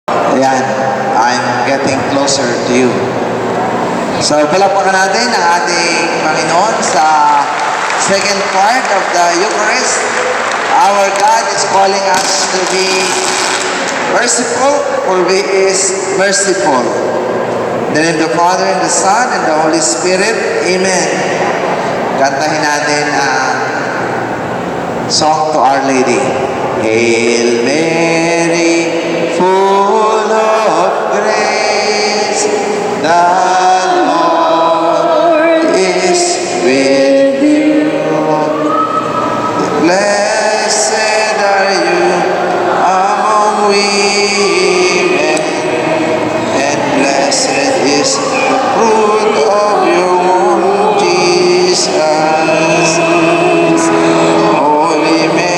Ayan, I'm getting closer to you. So, palakpakan natin ang ating Panginoon sa second part of the Eucharist. Our God is calling us to be merciful, for He is merciful. In the name of the Father, and the Son, and the Holy Spirit. Amen. Kantahin natin ang song to Our Lady. Hail Mary, full of grace, the Lord is with you. Blessed are you among women, and blessed is the fruit of your womb, Jesus. Holy Mary,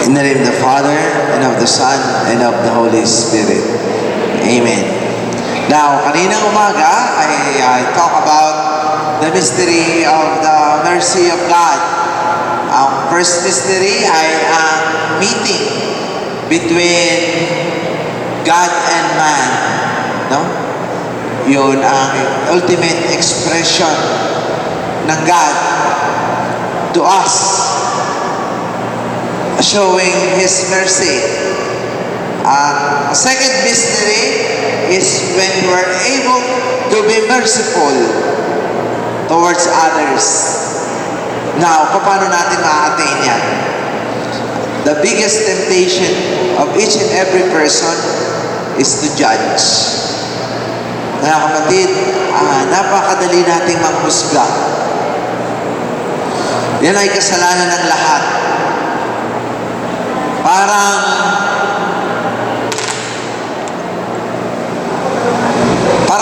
in the name of the Father, and of the Son, and of the Holy Spirit. Amen. Now, kaninang umaga, I talk about the mystery of the mercy of God. Ang first mystery ay ang meeting between God and man. No? Yun ang ultimate expression ng God to us, showing His mercy. Ang second mystery is when we're able to be merciful towards others. Now, paano natin ma-attain yan? The biggest temptation of each and every person is to judge. Mga kapatid, napakadali nating manghusga. Yan ay kasalanan ng lahat. Parang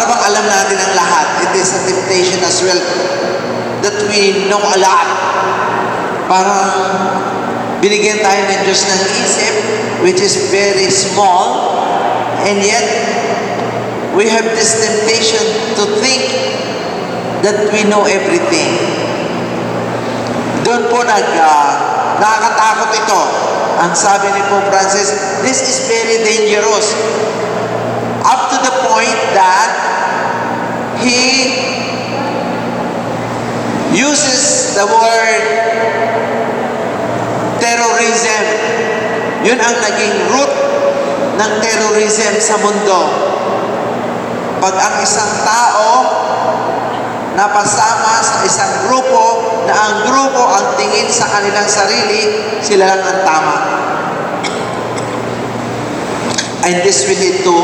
bang alam natin ang lahat. It is a temptation as well that we know a lot. Parang binigyan tayo ng Diyos ng isip, which is very small, and yet we have this temptation to think that we know everything. Doon po nakakatakot ito. Ang sabi ni Pope Francis, this is very dangerous. Up to the point that he uses the word terrorism. Yun ang naging root ng terrorism sa mundo. Pag ang isang tao napasama sa isang grupo na ang grupo ang tingin sa kanilang sarili, sila lang ang tama. And this will lead to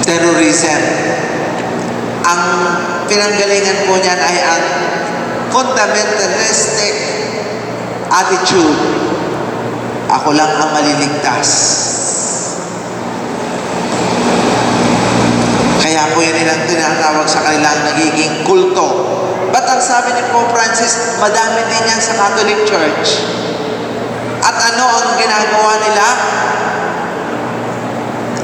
terrorism. Ang pinanggalingan po niyan ay ang fundamentalistic attitude. Ako lang ang maliligtas. Kaya po yan nilang tinatawag sa kanilang nagiging kulto. But ang sabi ni Pope Francis, madami din yan sa Catholic Church. At ano ang ginagawa nila?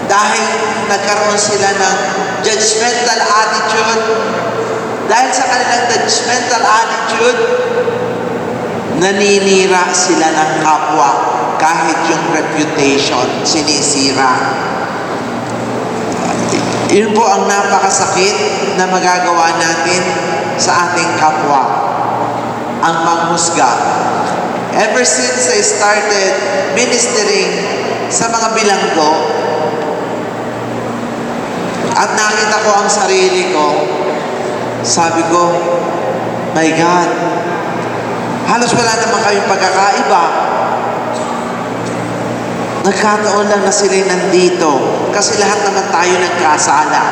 Dahil nagkaroon sila ng judgmental attitude, dahil sa kanilang judgmental attitude, naninira sila ng kapwa kahit yung reputation sinisira. Yun po ang napakasakit na magagawa natin sa ating kapwa, ang manghusga. Ever since I started ministering sa mga bilanggo, at nakita ko ang sarili ko, sabi ko, my God, halos wala naman kayong pagkakaiba. Nagkataon lang na sila nandito kasi lahat naman tayo nagkasala.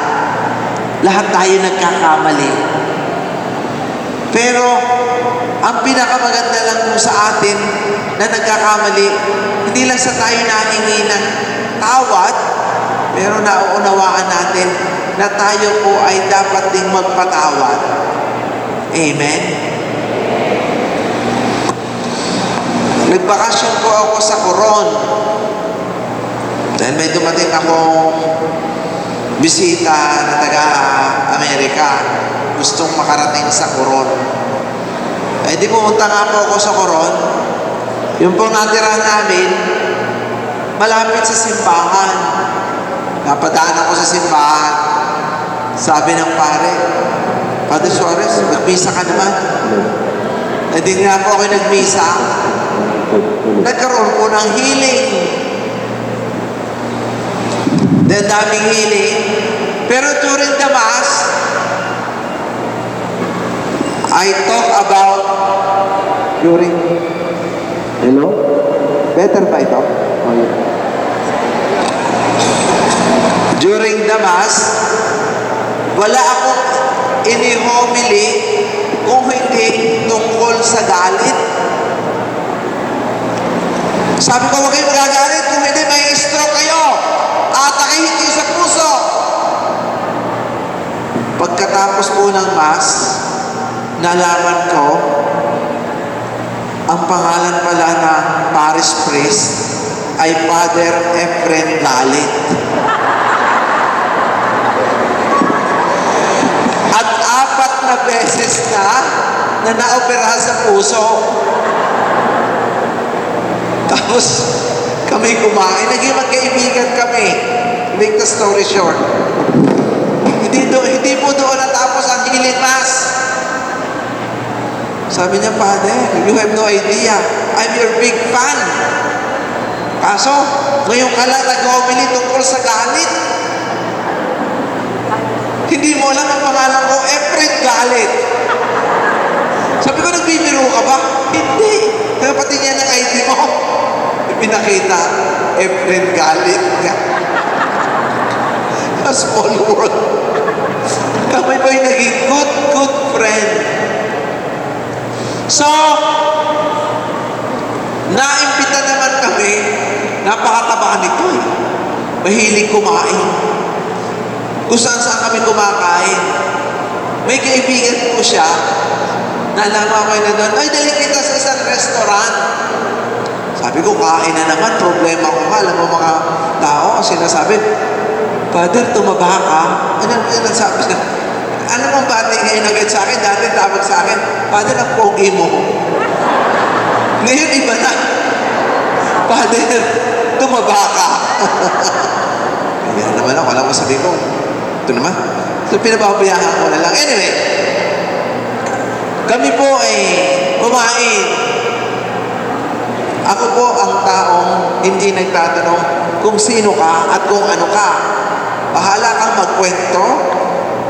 Lahat tayo nagkakamali. Pero ang pinakamaganda lang po sa atin na nagkakamali, hindi lang sa tayo nahingi ng tawad, pero nauunawaan natin na tayo po ay dapat ding magpatawad. Amen? Nagbakasyon po ako sa Coron. Dahil may dumating akong bisita na taga-Amerika. Gustong makarating sa Coron. Eh di pumunta nga po ako sa Coron. Yung pong natirahan namin, malapit sa simbahan. Napadaan ako sa simbahan. Sabi ng pare, Father Suarez, magmisa ka naman. Eh di nga po ako nagmisa. Nagkaroon po ng healing. Then daming healing. Pero during the Mass, I talk about during... Hello? Better ba ito? Oh, yeah. During the Mass, wala akong ini-homily kung hindi tungkol sa galit. Sabi ko, huwag kayo magagalit kung hindi may stroke kayo. Atakihin kayo sa puso. Pagkatapos po ng Mass, nalaman ko, ang pangalan pala ng parish priest ay Father Efren Galit. At 4 na beses na naoperahan sa puso. Tapos, kami kumain. Naging magkaibigan kami. Make the story short. Hindi po doon natapos ang healing Mass. Sabi niya, Father, you have no idea. I'm your big fan. Kaso, ngayon ka lang nag-homily tungkol sa galit. Hindi mo alam ang pangalan ko, Efren Galit. Sabi ko, nagbibiro ka ba? Hindi. Kaya pati niya ng ID mo. Pinakita, Efren Galit ka. A small world. Kami po yung naging good friend. So, naimbita naman kami, napakataba nito eh. Mahilig kumain. Kung saan kami kumakain. May kaibigan po siya, nalaman ko na doon, ay, dali kita sa isang restaurant. Sabi ko, kain na naman, problema ko nga. Alam mo mga tao, sinasabi, Father, tumaba ka. Ano sabi niya? Ano mong batay ngayon agad sa akin? Dati tawag sa akin, Father, ang pogi mo. Ngayon, iba na. Father, tumaba ka. Yan naman ako. Alam mo sabi ko, ito naman. So, pinababayahan ko na lang. Anyway, kami po ay kumain. Ako po ang taong hindi nagtatanong kung sino ka at kung ano ka. Bahala kang magkwento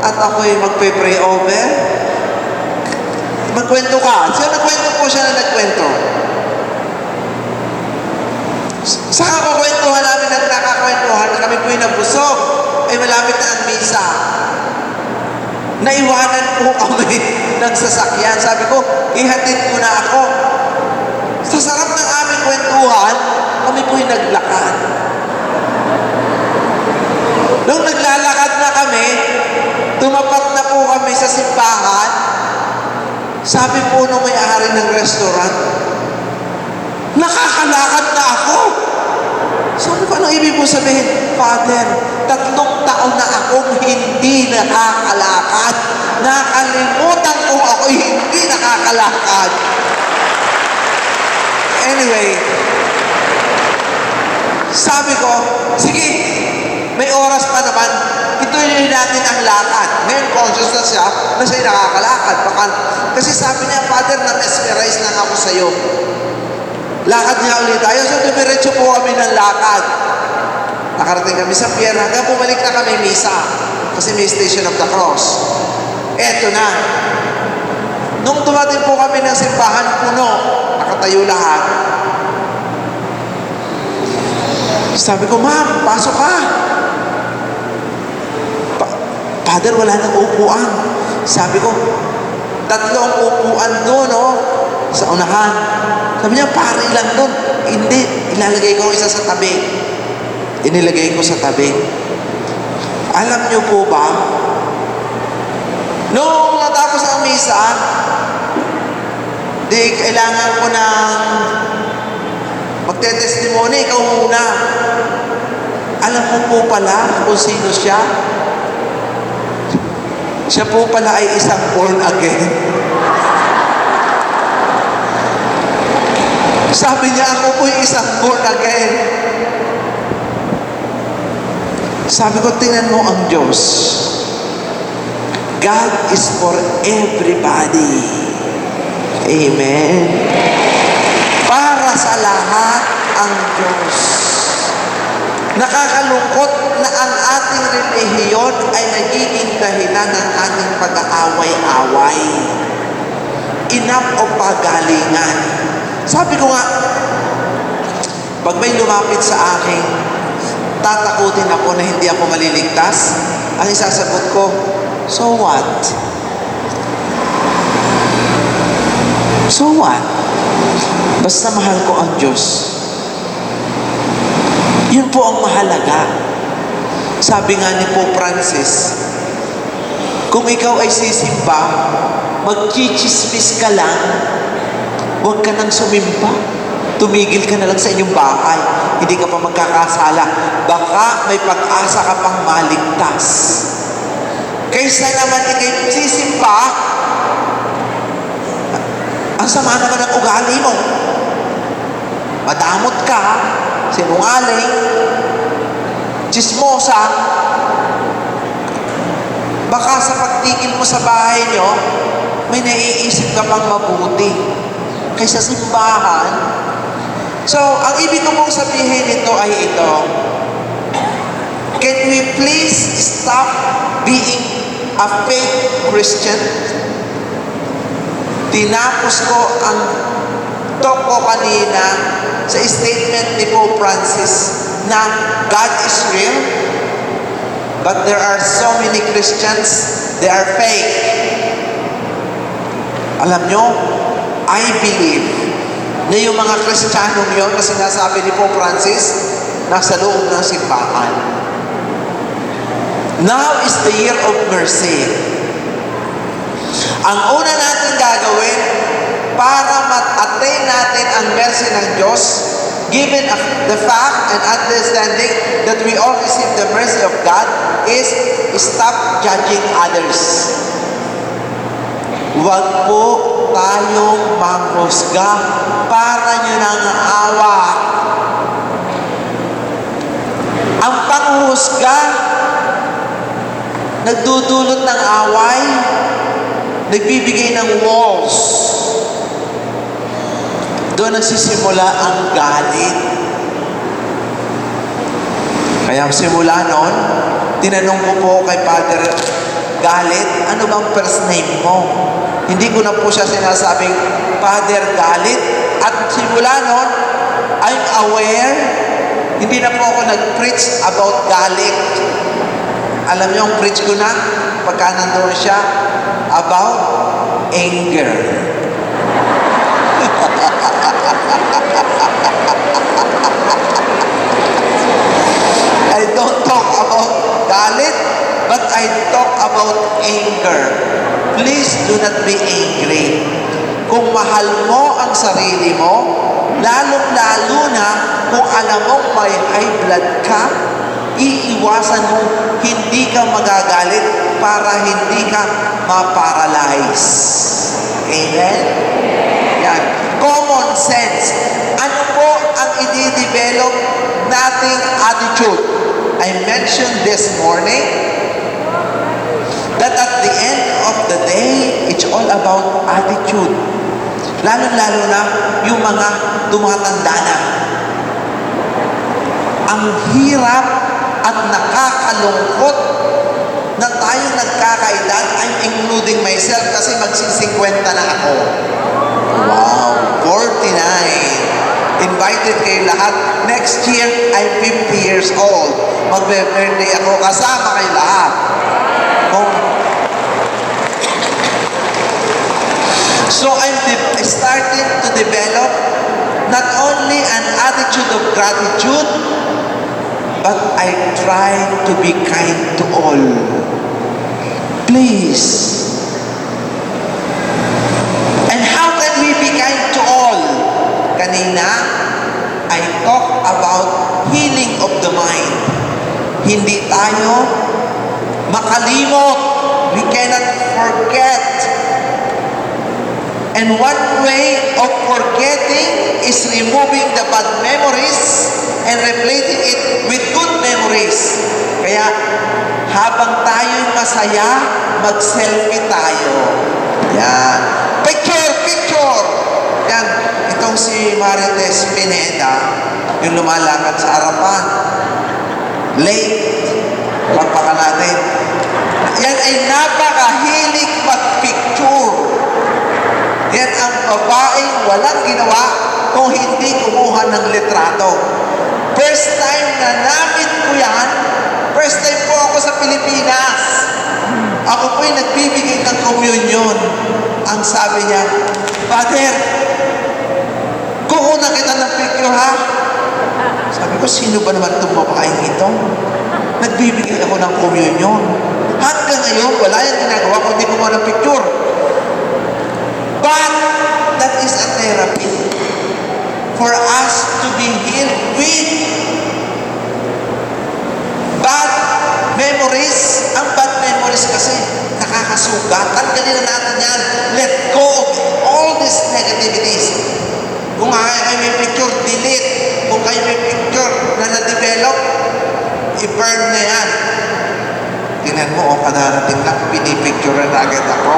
at ako'y magpe-pray over. Magkwento ka. Siya nagkwento po siya na nagkwento. Saka kukwentuhan namin at nakakwentuhan na kami po'y nabusog. Ay malapit na ang misa. Naiwanan po kami ng sasakyan. Sabi ko, ihatid mo na ako. Sa sarap ng aming kwentuhan, kami po'y naglakad. Nung naglalakad na kami, tumapat na po kami sa simbahan. Sabi po nung may-ari ng restaurant, nakakalakad na ako. Sabi ko, anong ibig mo sabihin? Father, 3 taon na akong hindi nakakalakad. Nakalimutan kong ako hindi nakakalakad. Anyway, sabi ko, sige, may oras pa naman, ituloy natin ang lakad. Ngayon, conscious na siya na siya'y nakakalakad. Kasi sabi niya, Father, na-mesmerize lang ako sa'yo. Lakad niya ulit tayo. So, dumiretso po kami ng lakad. Nakarating kami sa pier. Hanggang bumalik na kami misa. Kasi may Station of the Cross. Eto na. Nung dumating po kami ng simbahan, puno. Nakatayo lahat. Sabi ko, Ma'am, pasok ka. Father, wala nang upuan. Sabi ko, 3 upuan doon, oh, sa unahan. Sabi niya, pare lang doon. Hindi, ilalagay ko isa sa tabi. Inilagay ko sa tabi. Alam niyo po ba, nung natapos ang misa, di kailangan ko ng magte-testimony, ikaw muna. Alam mo po pala kung sino siya? Siya po pala ay isang born again. Sabi niya, ako po yung isang born again. Sabi ko, tingnan mo ang Diyos. God is for everybody. Amen. Para sa lahat ang Diyos. Nakakalungkot na ang ating relihiyon ay nagiging dahilan ng ating pag-aaway-away. Inap o pagalingan. Sabi ko nga, pag may lumapit sa akin, tatakutin ako na hindi ako maliligtas, ang isasagot ko, so what? So what? Basta mahal ko ang Diyos. Yun po ang mahalaga. Sabi nga ni Pope Francis, kung ikaw ay sisimba, magchichismis ka lang, huwag ka nang sumimba. Tumigil ka na lang sa inyong bahay. Hindi ka pa magkakasala. Baka may pag-asa ka pang maligtas. Kaysa naman ikay sisimba, ang sama naman ng ugali mo. Madamot ka, sinungaling, chismosa. Baka sa pagtigil mo sa bahay nyo, may naiisip ka pang mabuti. Kaysa simbahan. So, ang ibig ko pong sabihin nito ay ito. Can we please stop being a fake Christian? Tinapos ko ang talk ko kanina sa statement ni Pope Francis na God is real, but there are so many Christians, they are fake. Alam nyo, I believe na yung mga Kristiyanong yun na sinasabi ni Pope Francis, nasa loob ng simbahan. Now is the year of mercy. Ang una natin gagawin para mat-attain natin ang mercy ng Diyos, given the fact and understanding that we all receive the mercy of God, is stop judging others. Huwag po tayong manghusga para nyo ng awa. Ang panghuhusga, nagdudulot ng away, nagbibigay ng walls. Doon nagsisimula ang galit. Kaya simula noon, tinanong ko po kay Father Galit, ano bang first name mo? Hindi ko na po siya sinasabing Father Galit. At simula noon, I'm aware, hindi na po ako nag-preach about galit. Alam niyo ang preach ko na, pagka nandoon siya, about anger. I don't talk about galit, but I talk about anger. Please do not be angry. Kung mahal mo ang sarili mo, lalong-lalo na kung alam mong may high blood ka, iiwasan mo hindi ka magagalit para hindi ka ma-paralyze. Amen? Yan. Common sense. Ano po ang i-develop nating attitude? I mentioned this morning that at the end of the day, it's all about attitude. Lalo-lalo na yung mga tumatanda na. Ang hirap at nakakalungkot na tayo nagkakaedad, I'm including myself kasi magsi-50 na ako. Wow, 49. Invited kayo lahat. Next year, I'm 50 years old. Magbe-birthday ako kasama kayo lahat. Oh. So I'm starting to develop not only an attitude of gratitude, but I try to be kind to all. Please. And how can we be kind to all? Kanina, I talk about healing of the mind. Hindi tayo makalimot. We cannot forget. And one way of forgetting is removing the bad memories and replacing it with good memories. Kaya, habang tayo'y masaya, mag-selfie tayo. Yan. Picture! Yan. Itong si Marites Pineda, yung lumalakad sa harapan. Late. Pagpaka natin. Yan ay napakahilig mag-picture. Yan ang babaeng walang ginawa kung hindi kumuha ng litrato. First time na namit ko yan, first time po ako sa Pilipinas. Ako po'y nagbibigay ng communion. Ang sabi niya, Father, kukunan kita ng picture ha? Sabi ko, sino ba naman itong babaeng ito? Nagbibigay ako ng communion. Hanggang ngayon, wala yung ginagawa kung hindi kumuha ng picture. But that is a therapy for us to be healed with bad memories. Ang bad memories kasi nakakasugat. Tanggalin na natin yan. Let go of all these negativities. Kung kayo may picture, delete. Kung kayo may picture na na-develop, i-burn na yan. Tingnan mo, kadarating lang, pinipicture na agad ako.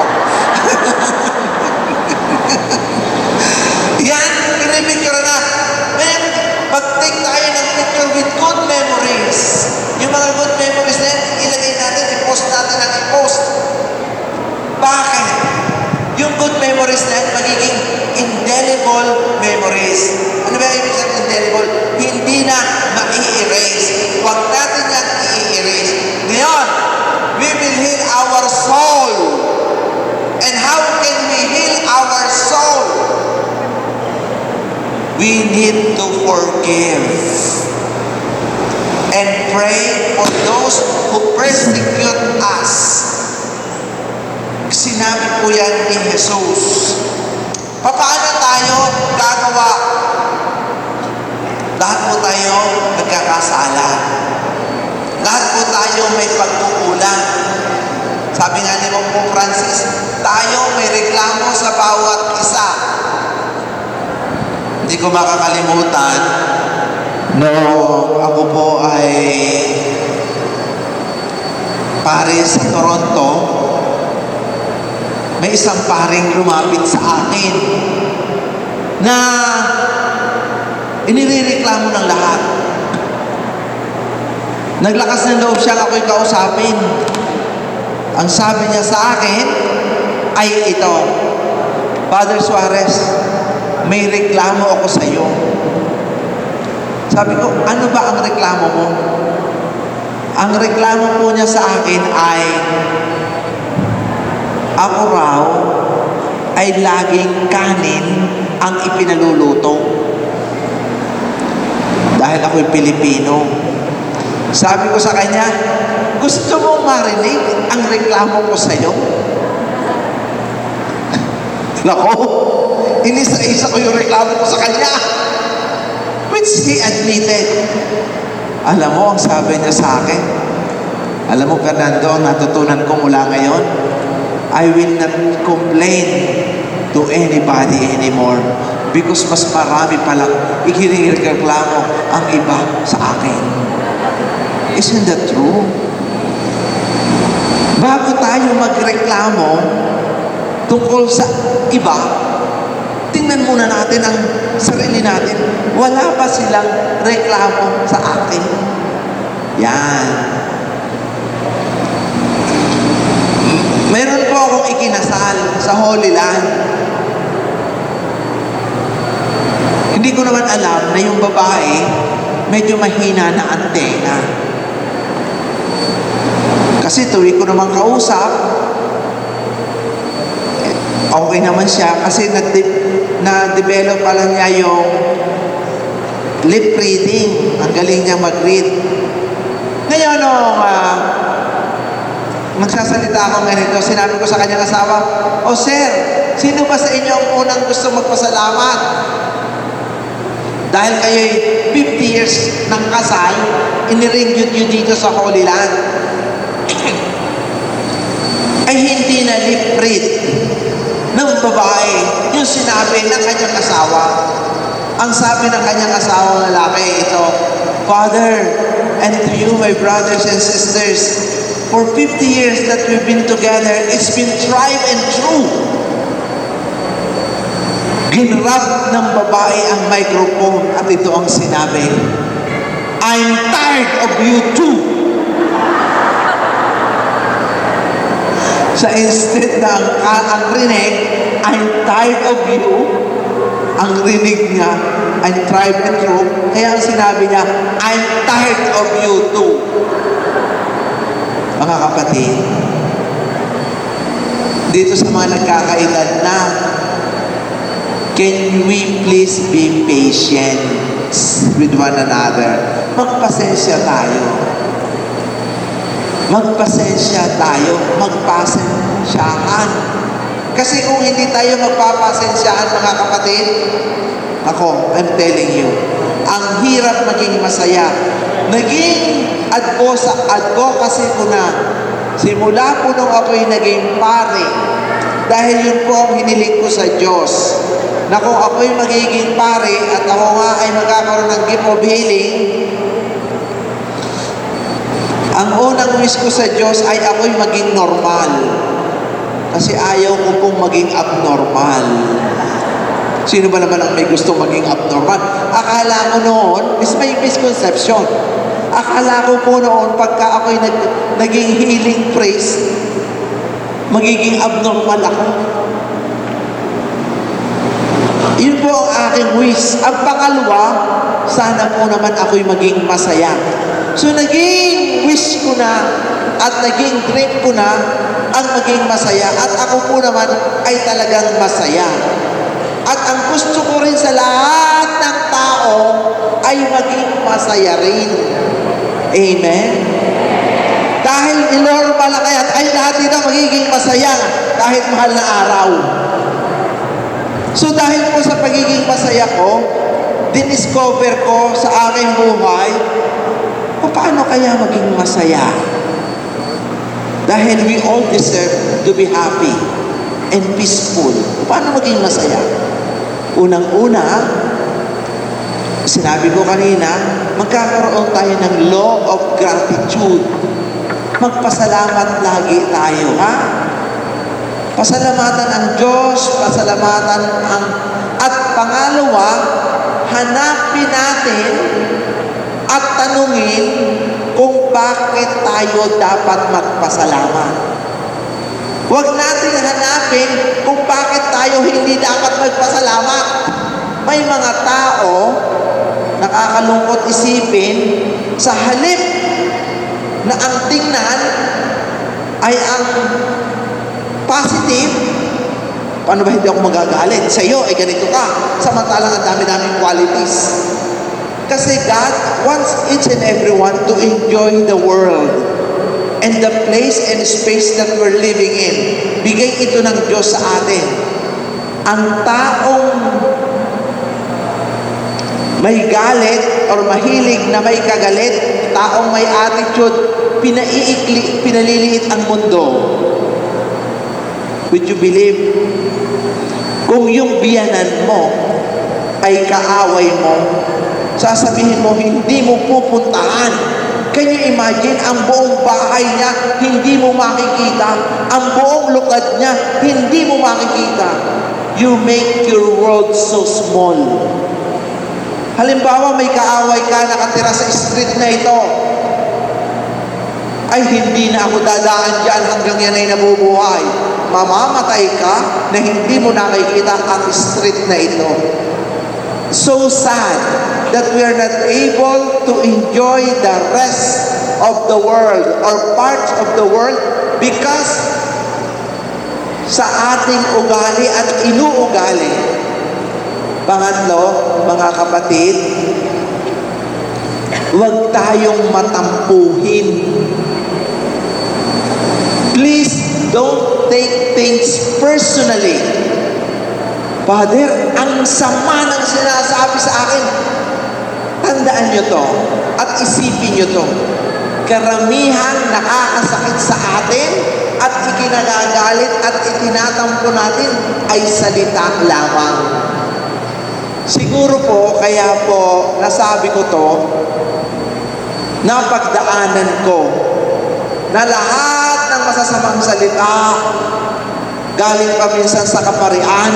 Yan, pinipicture na. Ngayon, pag-take tayo ng picture with good memories. Yung mga good memories na yan, ilagay natin, i-post natin ang i-post. Bakit? Yung good memories na yan, magiging indelible memories. Ano ba ibig sabihin indelible? Hindi na ma-i-erase. Huwag natin yan i-erase. Ngayon, we will heal our soul. And how can we heal our soul? We need to forgive and pray for those who persecute us. Sinabi po yan ni Jesus. Paano tayo gagawa? Lahat po tayo nagkakasala. Lahat po tayo may pagkukulang. Sabi nga ni Pope Francis, tayo may reklamo sa bawat isa. Hindi ko makakalimutan, no, ako po ay pare sa Toronto, may isang paring lumapit sa akin na inirereklamo ng lahat. Naglakas ng loob siya, ako'y kausapin. Ang sabi niya sa akin ay ito, Father Suarez, may reklamo ako sa iyo. Sabi ko, ano ba ang reklamo mo? Ang reklamo po niya sa akin ay, ako raw ay laging kanin ang ipinaluluto. Dahil ako'y Pilipino. Sabi ko sa kanya, gusto mong marinig ang reklamo ko sa iyo? Nako, inisa-isa ko yung reklamo ko sa kanya. Which he admitted. Alam mo, ang sabi niya sa akin, alam mo, Fernando, ang natutunan ko mula ngayon, I will not complain to anybody anymore because mas marami palang ikinireklamo ang iba sa akin. Isn't that true? Bago tayo magreklamo tungkol sa iba, tingnan muna natin ang sarili natin. Wala ba silang reklamo sa atin? Yan. Meron po akong ikinasal sa Holy Land. Hindi ko naman alam na yung babae medyo mahina na antena. Kasi tuloy ko naman kausap, okay naman siya kasi na-develop pala niya yung lip reading. Ang galing niya mag-read. Ngayon, nung nagsasalita ako ganito, sinabi ko sa kanyang asawa, "O sir, sino ba sa inyo ang unang gusto magpasalamat? Dahil kayo'y 50 years ng kasal, iniringyot nyo dito sa Holy Land." Ay hindi na lip-read ng babae yung sinabi ng kanyang asawa. Ang sabi ng kanyang asawang lalaki, ito, "Father, and to you, my brothers and sisters, for 50 years that we've been together, it's been tried and true." Ginrab ng babae ang microphone at ito ang sinabi, "I'm tired of you too." Sa instead na ang rinig, "I'm tired of you," ang rinig niya, "I'm tried and true." Kaya ang sinabi niya, "I'm tired of you too." Mga kapatid, dito sa mga nagkakaedad na, can we please be patient with one another? Magpasensya tayo. Magpasensya tayo. Magpasensyahan. Kasi kung hindi tayo magpapasensyahan, mga kapatid, ako, I'm telling you, ang hirap maging masaya. Naging advocacy ko na, simula po nung ako'y naging pare, dahil yun po ang hiniling ko sa Diyos, na kung ako'y magiging pare at ako nga ay magkakaroon ng gift of healing, ang unang wish ko sa Diyos ay ako'y maging normal. Kasi ayaw ko pong maging abnormal. Sino ba naman ang may gusto maging abnormal? Akala mo noon, is may misconception. Akala ko po noon, pagka ako'y naging healing priest, magiging abnormal ako. Yun po ang aking wish. Ang pangalawa, sana po naman ako'y maging masaya. So naging wish ko na at naging dream ko na ang maging masaya. At ako po naman ay talagang masaya. At ang gusto ko rin sa lahat ng tao ay maging masaya rin. Amen? Dahil inormal na kaya ay lahat dito magiging masaya kahit mahal na araw. So dahil po sa pagiging masaya ko, diniscover ko sa aking buhay, paano kaya maging masaya? Dahil we all deserve to be happy and peaceful. Paano maging masaya? Unang-una, sinabi ko kanina, magkakaroon tayo ng law of gratitude. Magpasalamat lagi tayo, ha? Pasalamatan ang Diyos, pasalamatan ang... At pangalawa, hanapin natin at tanungin kung bakit tayo dapat magpasalamat. Huwag natin hanapin kung bakit tayo hindi dapat magpasalamat. May mga tao, nakakalungkot isipin, sa halip na ang tingnan ay ang positive, paano ba hindi ako magagalit? Sa iyo, ay ganito ka. Samantalang ang dami-daming qualities. Kasi God wants each and everyone to enjoy the world and the place and space that we're living in. Bigay ito ng Diyos sa atin. Ang taong may galit or mahilig na may kagalit, taong may attitude, pinaliliit ang mundo. Would you believe? Kung yung biyanan mo ay kaaway mo, sasabihin mo, hindi mo pupuntahan. Can you imagine, ang buong bahay niya, hindi mo makikita. Ang buong lukad niya, hindi mo makikita. You make your world so small. Halimbawa, may kaaway ka nakatira sa street na ito. Ay, hindi na ako dadaan dyan hanggang yan ay nabubuhay. Mamamatay ka na hindi mo nakikita ang street na ito. So sad that we are not able to enjoy the rest of the world or parts of the world because sa ating ugali at inuugali. Pangatlo, mga kapatid, Huwag tayong matampuhin. Please don't take things personally. Father, ang sama ng sinasabi sa akin. Tandaan nyo to at isipin nyo to. Karamihan nakakasakit sa atin at ikinagagalit at itinatampo natin ay salita lamang. Siguro po, kaya po nasabi ko to, napagdaanan ko na lahat ng masasamang salita galing pa minsan sa kaparian,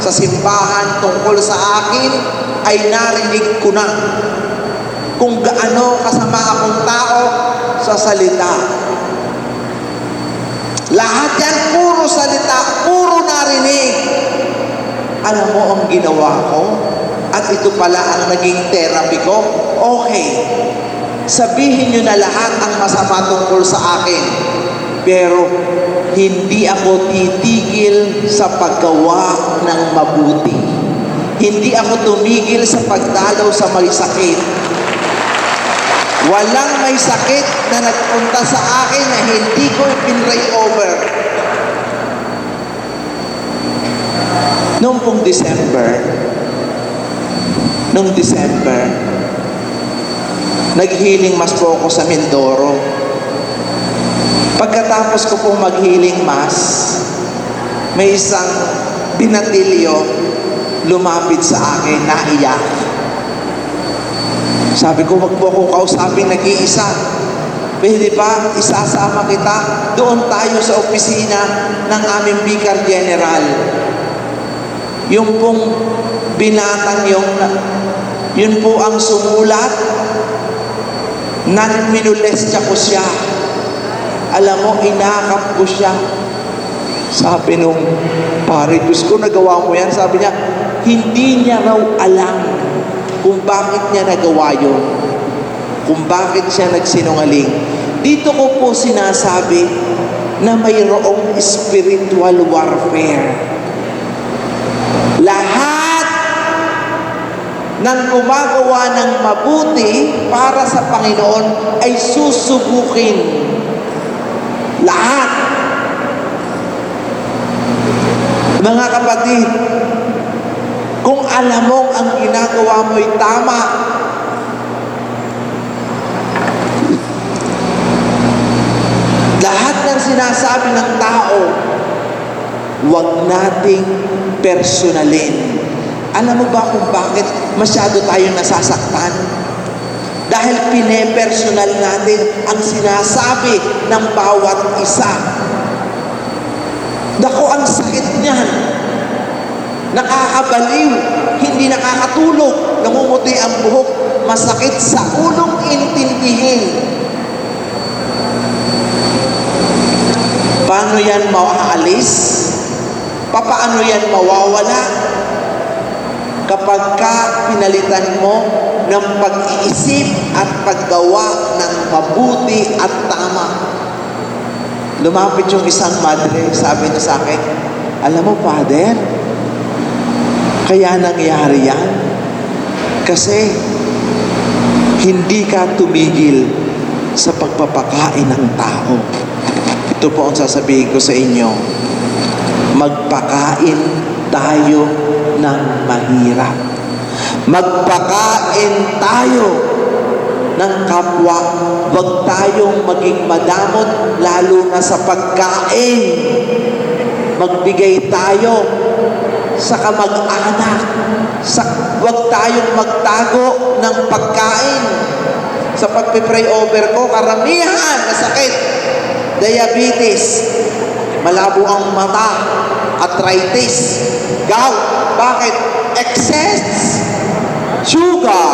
sa simbahan tungkol sa akin ay narinig ko na kung gaano kasama akong tao sa salita. Lahat yan, puro salita, puro narinig. Alam mo ang ginawa ko? At ito pala ang naging therapy ko? Okay. Sabihin nyo na lahat ang masama tungkol sa akin. Pero hindi ako titigil sa paggawa ng mabuti. Hindi ako tumigil sa pagdalaw sa may sakit. Walang may sakit na nagpunta sa akin na hindi ko pinray over. Noong pong December, nag-healing mass po ako sa Mindoro. Pagkatapos ko pong mag-healing mass, may isang binatilyo lumapit sa akin, naiyak. Sabi ko, wag po akong kausapin nag-iisa. Pwede ba isasama kita? Doon tayo sa opisina ng aming Vicar General. Yung pong binatang yun po ang sumulat, minulestya ko siya. Alam mo, inakap ko siya. Sabi nung pare, Diyos ko, nagawa mo yan. Sabi niya, hindi niya raw alam kung bakit niya nagawa yun. Kung bakit siya nagsinungaling. Dito ko po sinasabi na mayroong spiritual warfare. Lahat ng gumagawa ng mabuti para sa Panginoon ay susubukin. Lahat. Mga kapatid, kung alam mong ang ginagawa mo'y tama, lahat ng sinasabi ng tao, huwag nating personalin. Alam mo ba kung bakit masyado tayong nasasaktan? Dahil pine-personal natin ang sinasabi ng bawat isa. Naku, ang sakit niyan. Nakakabaliw, hindi nakakatulog, namumuti ang buhok, masakit sa ulong intindihin. Paano yan maaalis? Paano yan mawawala? Kapag ka pinalitan mo ng pag-iisip at paggawa ng mabuti at tama. Lumapit yung isang madre, sabi niya sa akin, alam mo, Father, kaya nangyari yan kasi hindi ka tumigil sa pagpapakain ng tao. Ito po ang sasabihin ko sa inyo, magpakain tayo ng mahirap. Magpakain tayo ng kapwa. Huwag tayong maging madamot, lalo na sa pagkain. Magbigay tayo sa kamag-anak. Huwag tayong magtago ng pagkain. Sa pagpipray over ko, karamihan na sakit. Diabetes, malabo ang mata, arthritis, gout. Bakit? Excess sugar,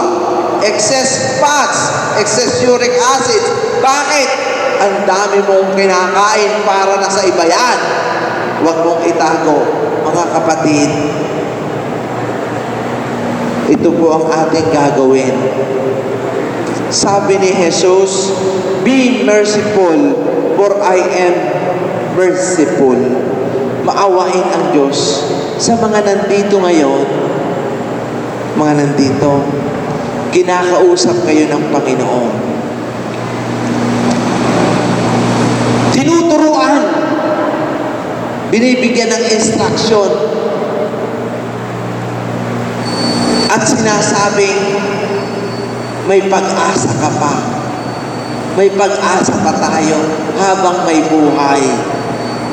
excess fats, excess uric acid. Bakit? Ang dami mong kinakain para nasa iba yan. Huwag mong itago, mga kapatid. Ito po ang ating gagawin. Sabi ni Jesus, be merciful, for I am merciful. Maawain ang Diyos sa mga nandito ngayon, mga nandito, kinakausap kayo ng Panginoon. Tinuturuan, binibigyan ng instruction, at sinasabing, may pag-asa ka pa. May pag-asa pa tayo habang may buhay.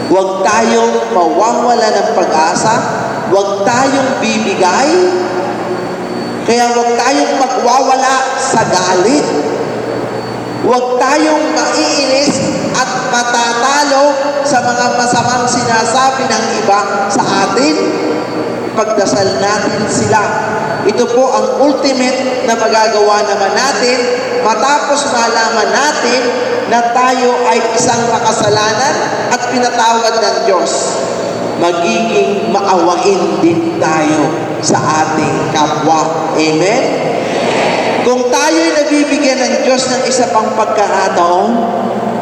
Huwag tayong mawawala ng pag-asa. Huwag tayong bibigay. Kaya huwag tayong magwawala sa galit. Huwag tayong maiinis at matatalo sa mga masamang sinasabi ng iba sa atin. Pagdasal natin sila. Ito po ang ultimate na magagawa naman natin matapos malaman natin na tayo ay isang makasalanan at pinatawad ng Diyos. Magiging maawain din tayo sa ating kapwa. Amen? Kung tayo ay nabibigyan ng Diyos ng isa pang pagkakataon,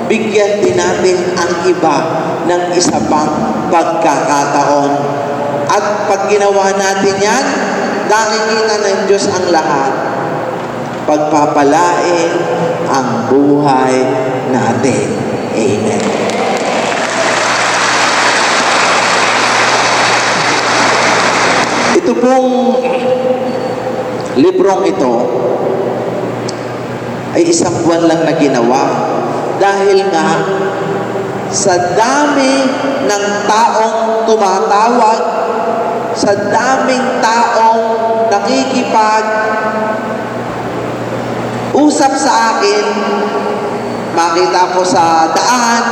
bigyan din natin ang iba ng isa pang pagkakataon. At pag ginawa natin yan, nakikita ng Diyos ang lahat. Pagpapalain ang buhay natin. Amen. Ito pong librong ito ay isang buwan lang na ginawa dahil nga sa dami ng taong tumatawag, sa daming taong usap sa akin, makita ko sa daan.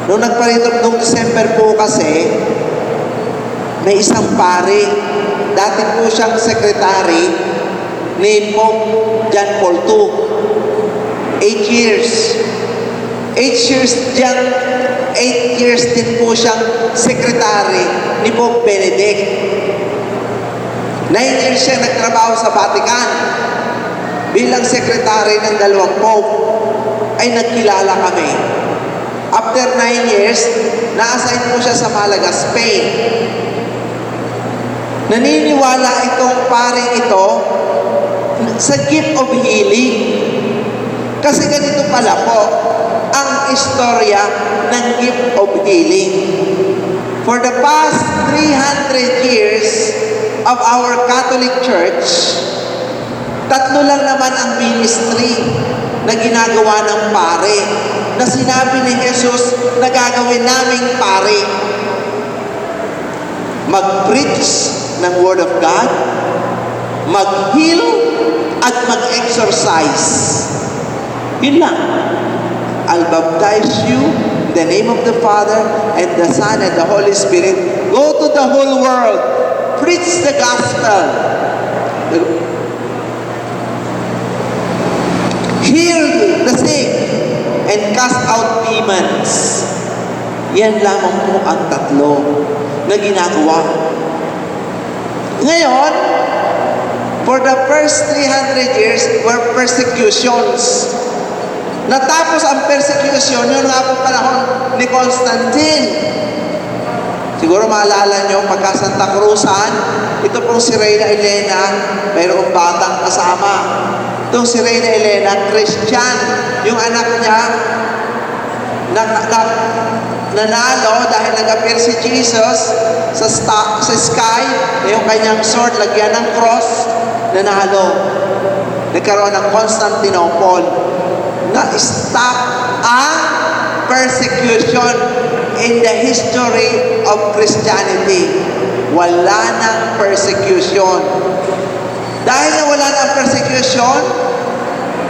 Nung nagparito nung December po kasi, may isang pare, dati po siyang sekretary ni Pope John Paul II. 8 years. 8 years din po siyang sekretary ni Pope Benedict. 9 years siya nagtrabaho sa Vatican. Bilang sekretary ng dalawang Pope, ay nagkilala kami. After 9 years, na-assign po siya sa Malaga, Spain. Naniniwala itong paring ito sa gift of healing. Kasi ganito pala po ang istorya ng gift of healing. For the past 300 years of our Catholic Church, 3 lang naman ang ministry na ginagawa ng pare na sinabi ni Jesus na gagawin naming pare. Mag-preach ng Word of God, mag-heal, at mag-exercise. Yun lang. I'll baptize you in the name of the Father and the Son and the Holy Spirit. Go to the whole world. Preach the gospel. Heal the sick and cast out demons. Yan lamang po ang 3 na ginagawa. Ngayon, for the first 300 years were persecutions. Natapos ang persecution, yun nga po panahon ni Constantine. Siguro maalala nyo, pagka Santa Cruzan, ito pong si Reyna Elena, mayroong batang kasama. Itong si Reyna Elena, Christian, yung anak niya, nanalo dahil nag-appear si Jesus sa sky, yung kanyang sword, lagyan ng cross, nanalo. Nagkaroon ng Constantinople. Na-stop ang persecution in the history of Christianity. Wala nang persecution. Dahil na wala nang persecution,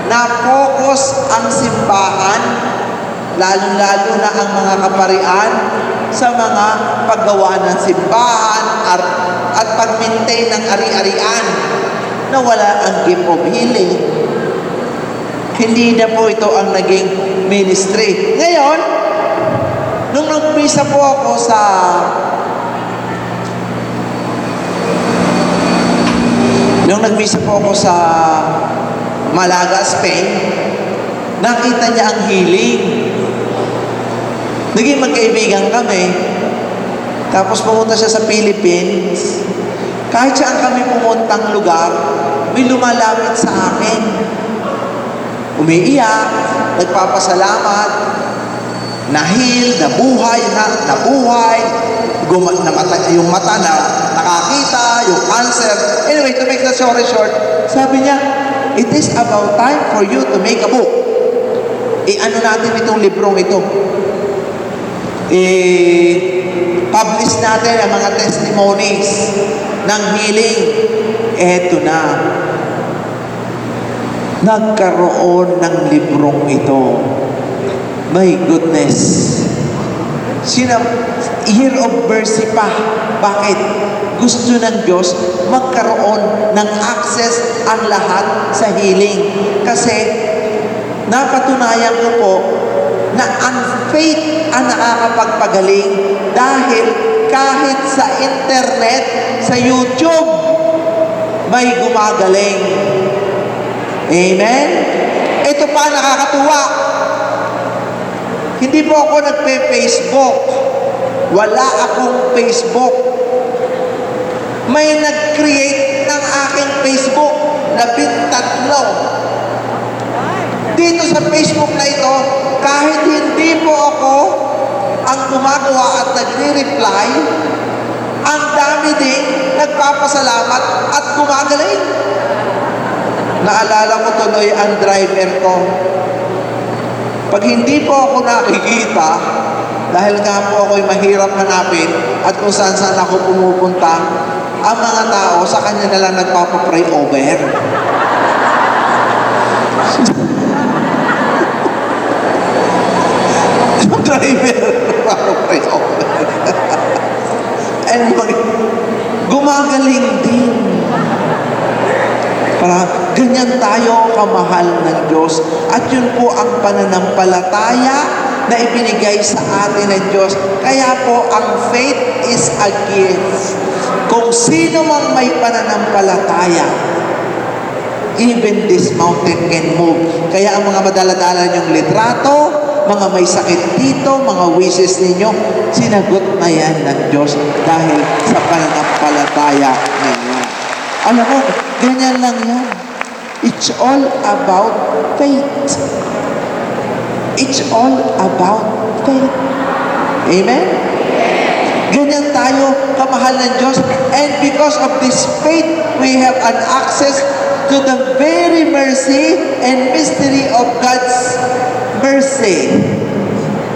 na-focus ang simbahan, lalo-lalo na ang mga kaparian, sa mga paggawa ng simbahan at pag-maintain ng ari-arian na wala ang gift of healing. Hindi na po ito ang naging ministry. Ngayon, nung nagmisa po ako sa Malaga, Spain, nakita niya ang healing. Naging magkaibigan kami. Tapos pumunta siya sa Philippines. Kahit saan kami pumuntang lugar, may lumalapit sa akin. Umiiyak, nagpapasalamat, na-heal, nabuhay, yung mata na nakakita, yung cancer. Anyway, to make the story short, sabi niya, it is about time for you to make a book. Ano natin itong librong ito? Publish natin ang mga testimonies ng healing. Eto na. Nagkaroon ng librong ito. My goodness. Year of mercy pa. Bakit? Gusto ng Diyos magkaroon ng access ang lahat sa healing. Kasi napatunayan ko po na ang faith ang nakakapagpagaling dahil kahit sa internet, sa YouTube, may gumagaling. Amen? Ito pa nakakatuwa. Hindi po ako nagpe-Facebook. Wala akong Facebook. May nag-create ng aking Facebook, 13. Dito sa Facebook na ito, kahit hindi po ako ang gumagawa at nagre-reply, ang dami din nagpapasalamat at gumagaling. Naalala ko tuloy ang driver ko. Pag hindi po ako nakikita, dahil nga po ako'y mahirap hanapin at kung saan ako pumupunta, ang mga tao sa kanya na lang nagpapapray over. Yung driver, nagpapapray over. And gumagaling din. Para ganyan tayo kamahal ng Diyos. At yun po ang pananampalataya na ibinigay sa atin ng Diyos. Kaya po, ang faith is a gift. Kung sino mang may pananampalataya, even this mountain can move. Kaya ang mga madaladala niyong litrato, mga may sakit dito, mga wishes ninyo, sinagot na yan ng Diyos dahil sa pananampalataya ninyo. Alam mo, ganyan lang yan. It's all about faith. It's all about faith. Amen? Ganyan tayo, kamahal ng Diyos. And because of this faith, we have an access to the very mercy and mystery of God's mercy.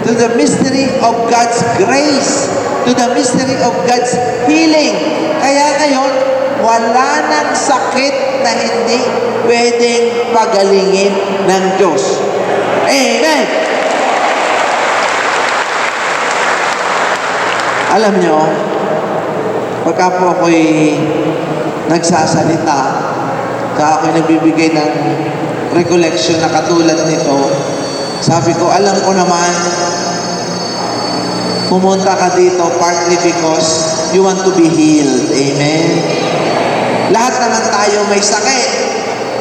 To the mystery of God's grace. To the mystery of God's healing. Kaya ngayon, wala nang sakit na hindi pwedeng pagalingin ng Diyos. Amen! Alam nyo, pagka po ako'y nagsasalita, kaya ako'y nagbibigay ng recollection na katulad nito, sabi ko, alam ko naman, pumunta ka dito partly because you want to be healed. Amen? Lahat naman tayo may sakit.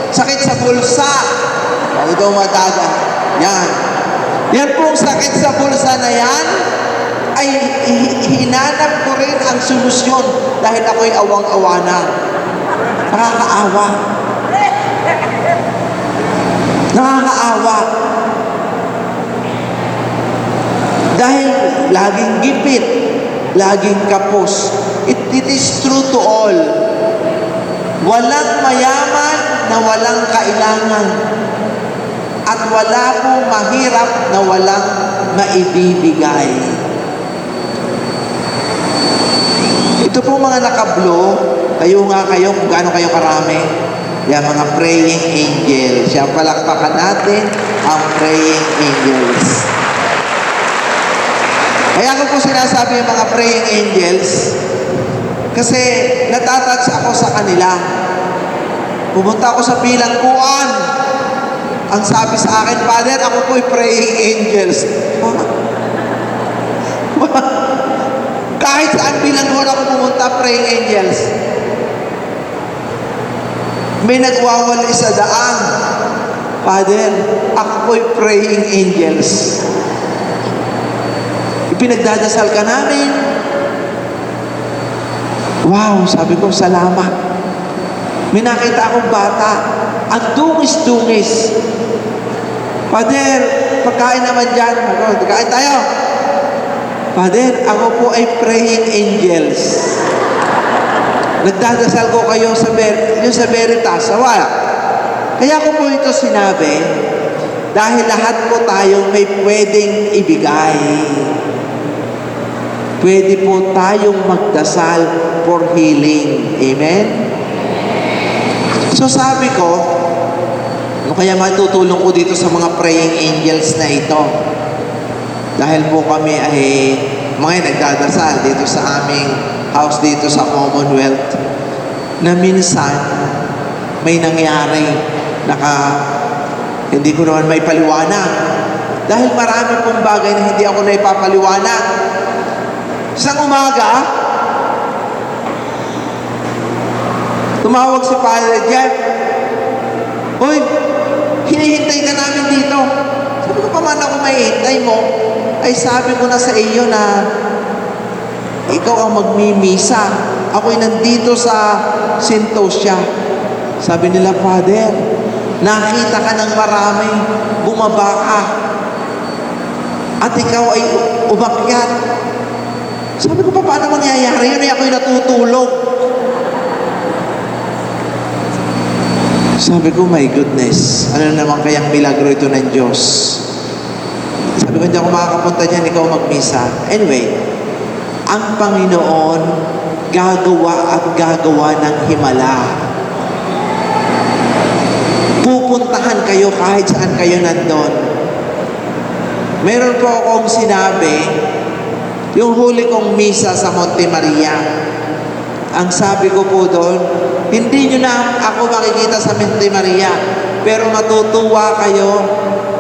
Sakit sa bulsa. Pag ito madagan. Yan. Yan pong sakit sa bulsa na yan, ay hinanap ko rin ang solusyon dahil ako'y awang-awa na. Nakakaawa. Nakakaawa. Dahil laging gipit, laging kapos. It is true to all. Walang mayaman na walang kailangan. At wala pong mahirap na walang maibibigay. Ito po mga nakablo, tayo nga kayo kung gaano kayo karami. Yan, mga praying angels. Yan, palakpakan natin ang praying angels. Kaya ko po sinasabi yung mga praying angels, kasi natatouch ako sa kanila. Pumunta ako sa bilangguan. Ang sabi sa akin, Father, ako po'y praying angels. Kahit saan bilangguan ako pumunta, praying angels. May nagwawali sa daan. Father, ako po'y praying angels. Ipinagdadasal ka namin. Wow, sabi ko, salamat. May nakita akong bata, ang dungis-dungis. Father, pagkain naman dyan. Kain tayo. Father, ako po ay praying angels. Nagdadasal ko kayo sa Veritas. Wala. Kaya ko po ito sinabi, dahil lahat po tayo may pwedeng ibigay. Pwede po tayong magdasal for healing. Amen? So sabi ko, kaya matutulong ko dito sa mga praying angels na ito. Dahil po kami ay mga nagdadasal dito sa aming house dito sa Commonwealth, na minsan may nangyari hindi ko naman may paliwanag. Dahil marami pong bagay na hindi ako naipapaliwanag. Isang umaga, tumawag si Father Jeff. Hoy, hinihintay ka namin dito. Sabi ko, paano ako mahihintay mo? Ay sabi ko na sa iyo na ikaw ang magmimisa. Ako'y nandito sa Sentosia. Sabi nila, Father, nakita ka ng marami, bumaba ka, at ikaw ay umakyat. Sabi ko, paano mangyayari yun? Ako'y natutulog. Sabi ko, my goodness, ano naman kayang milagro ito ng Diyos? Sabi ko, hindi ako makakapunta dyan, ikaw magmisa. Anyway, ang Panginoon gagawa at gagawa ng himala. Pupuntahan kayo kahit saan kayo nandun. Meron po akong sinabi, yung huli kong misa sa Monte Maria, ang sabi ko po doon, hindi nyo na ako makikita sa Monte Maria, pero matutuwa kayo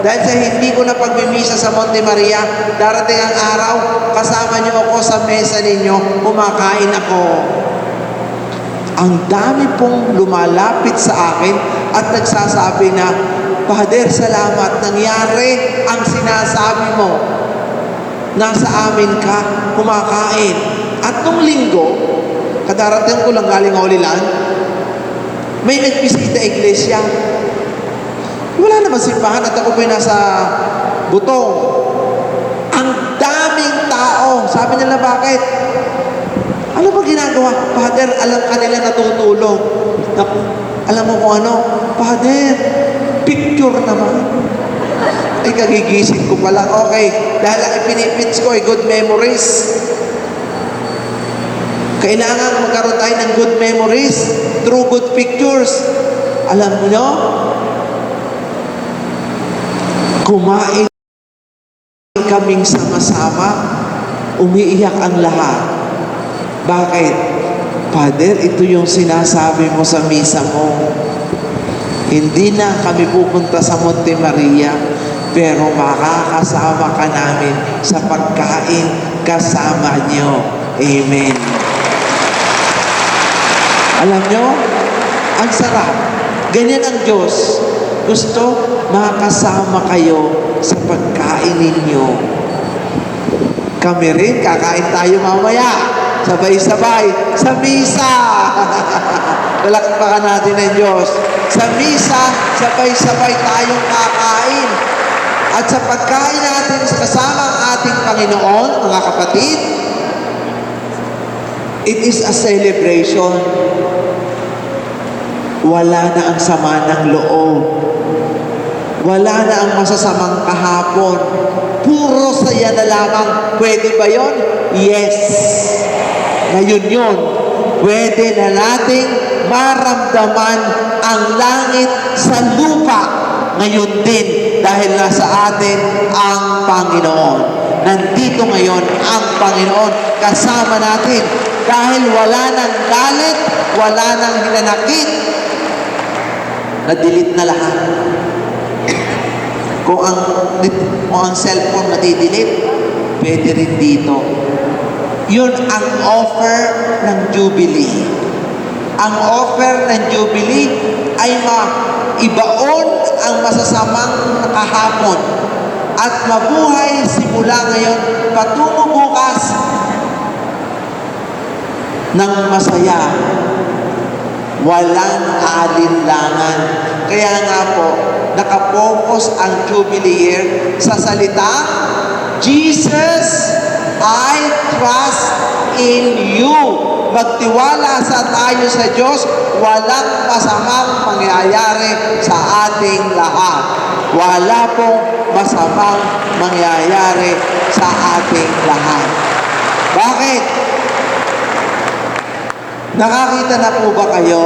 dahil sa hindi ko na pagmimisa sa Monte Maria, darating ang araw, kasama nyo ako sa mesa ninyo, kumakain ako. Ang dami pong lumalapit sa akin at nagsasabi na, Father, salamat, nangyari ang sinasabi mo. Nasa amin ka, kumakain. At nung linggo, kadarating ko lang galing Holy Land, may nagbisita iglesia. Wala naman simbahan at ako po'y nasa Butong. Ang daming tao. Sabi nila, bakit? Ano ba ginagawa? Father, alam ka nila natutulog. Alam mo kung ano? Father, picture naman. Ay, kagigising ko pala. Okay, dahil ang ipinipits ko ay good memories. Kailangan magkaroon tayo ng good memories through good pictures. Alam mo nyo? Kumain kaming sama-sama, umiiyak ang lahat. Bakit? Father, ito yung sinasabi mo sa misa mo. Hindi na kami pupunta sa Monte Maria, pero makakasama ka namin sa pagkain kasama nyo. Amen. Alam nyo, ang sarap. Ganyan ang Diyos. Gusto makasama kayo sa pagkain ninyo. Kami rin, kakain tayo mamaya. Sabay-sabay sa misa. Palakpakan natin ng Diyos. Sa misa, sabay-sabay tayong kakain. At sa pagkain natin kasama ang ating Panginoon, mga kapatid, it is a celebration. Wala na ang sama ng loob. Wala na ang masasamang kahapon. Puro saya na lamang. Pwede ba yon? Yes. Ngayon yun, pwede na nating maramdaman ang langit sa lupa. Ngayon din, dahil nasa atin ang Panginoon. Nandito ngayon ang Panginoon kasama natin. Dahil wala nang galit, wala nang hinanakit. Na-delete na lahat. Kung ang cellphone nadidelete, pwede rin dito. Yun ang offer ng Jubilee. Ang offer ng Jubilee ay maibaon ang masasamang kahapon at mabuhay simula ngayon patungo bukas ng masaya. Walang alinlangan. Kaya nga po, nakapokus ang Jubilee year sa salita, Jesus, I trust in you. Magtiwala tayo sa Diyos, walang masamang mangyayari sa ating lahat. Wala pong masamang mangyayari sa ating lahat. Bakit? Nakakita na po ba kayo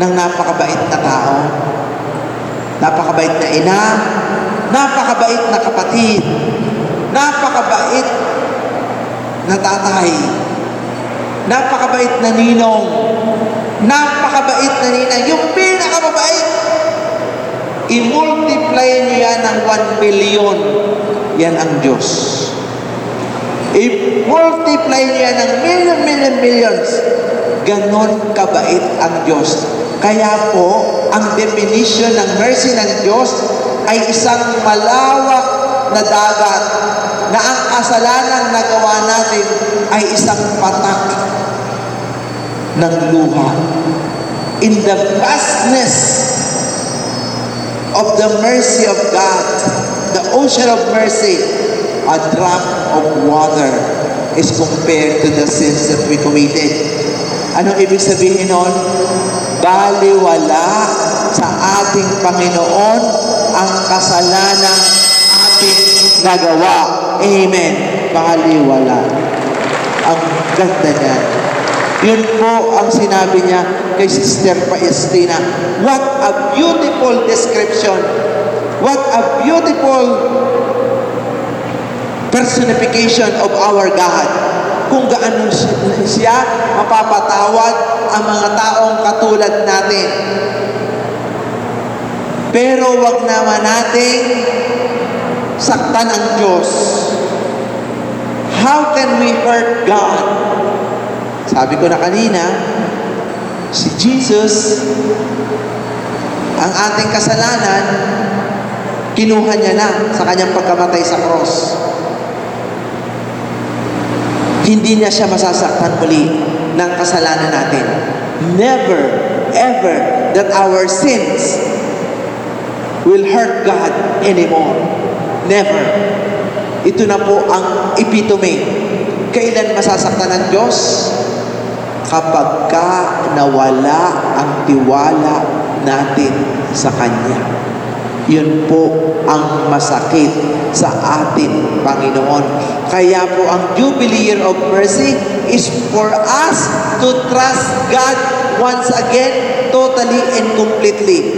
ng napakabait na tao? Napakabait na ina, napakabait na kapatid, napakabait na tatay, napakabait na ninong, napakabait na ninang, yung pinakamabait. I-multiply niyo yan ng 1 million. Yan ang Diyos. I-multiply niyo yan ng millions. Ganon kabait ang Diyos. Kaya po, ang definition ng mercy ng Diyos ay isang malawak na dagat na ang kasalanang nagawa natin ay isang patak ng luha. In the vastness of the mercy of God, the ocean of mercy, a drop of water is compared to the sins that we committed. Anong ibig sabihin nun? Baliwala sa ating Panginoon ang kasalanang ating nagawa. Amen. Baliwala. Ang ganda niyan. Yun po ang sinabi niya kay Sister Faustina. What a beautiful description. What a beautiful personification of our God. Kung gaano siya mapapatawad ang mga taong katulad natin. Pero wag naman nating saktan ang Diyos. How can we hurt God? Sabi ko na kanina, si Jesus, ang ating kasalanan, kinuha niya na sa kanyang pagkamatay sa cross. Hindi niya siya masasaktan muli ng kasalanan natin. Never, ever that our sins will hurt God anymore. Never. Ito na po ang epitome. Kailan masasaktan ng Diyos? Kapag nawala ang tiwala natin sa Kanya. Yun po ang masakit sa atin, Panginoon. Kaya po ang Jubilee Year of Mercy is for us to trust God once again, totally and completely.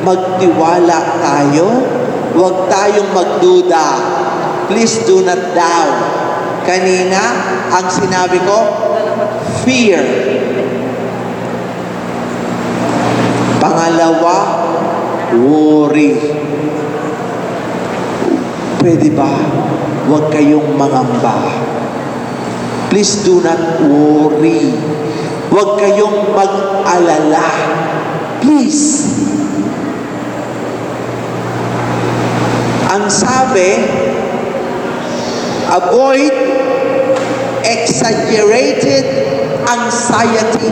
Magtiwala tayo, huwag tayong magduda. Please do not doubt. Kanina, ang sinabi ko, fear. Pangalawa, worry. Pwede ba? Huwag kayong mangamba. Please do not worry. Huwag kayong mag-alala. Please. Ang sabi, avoid exaggerated anxiety.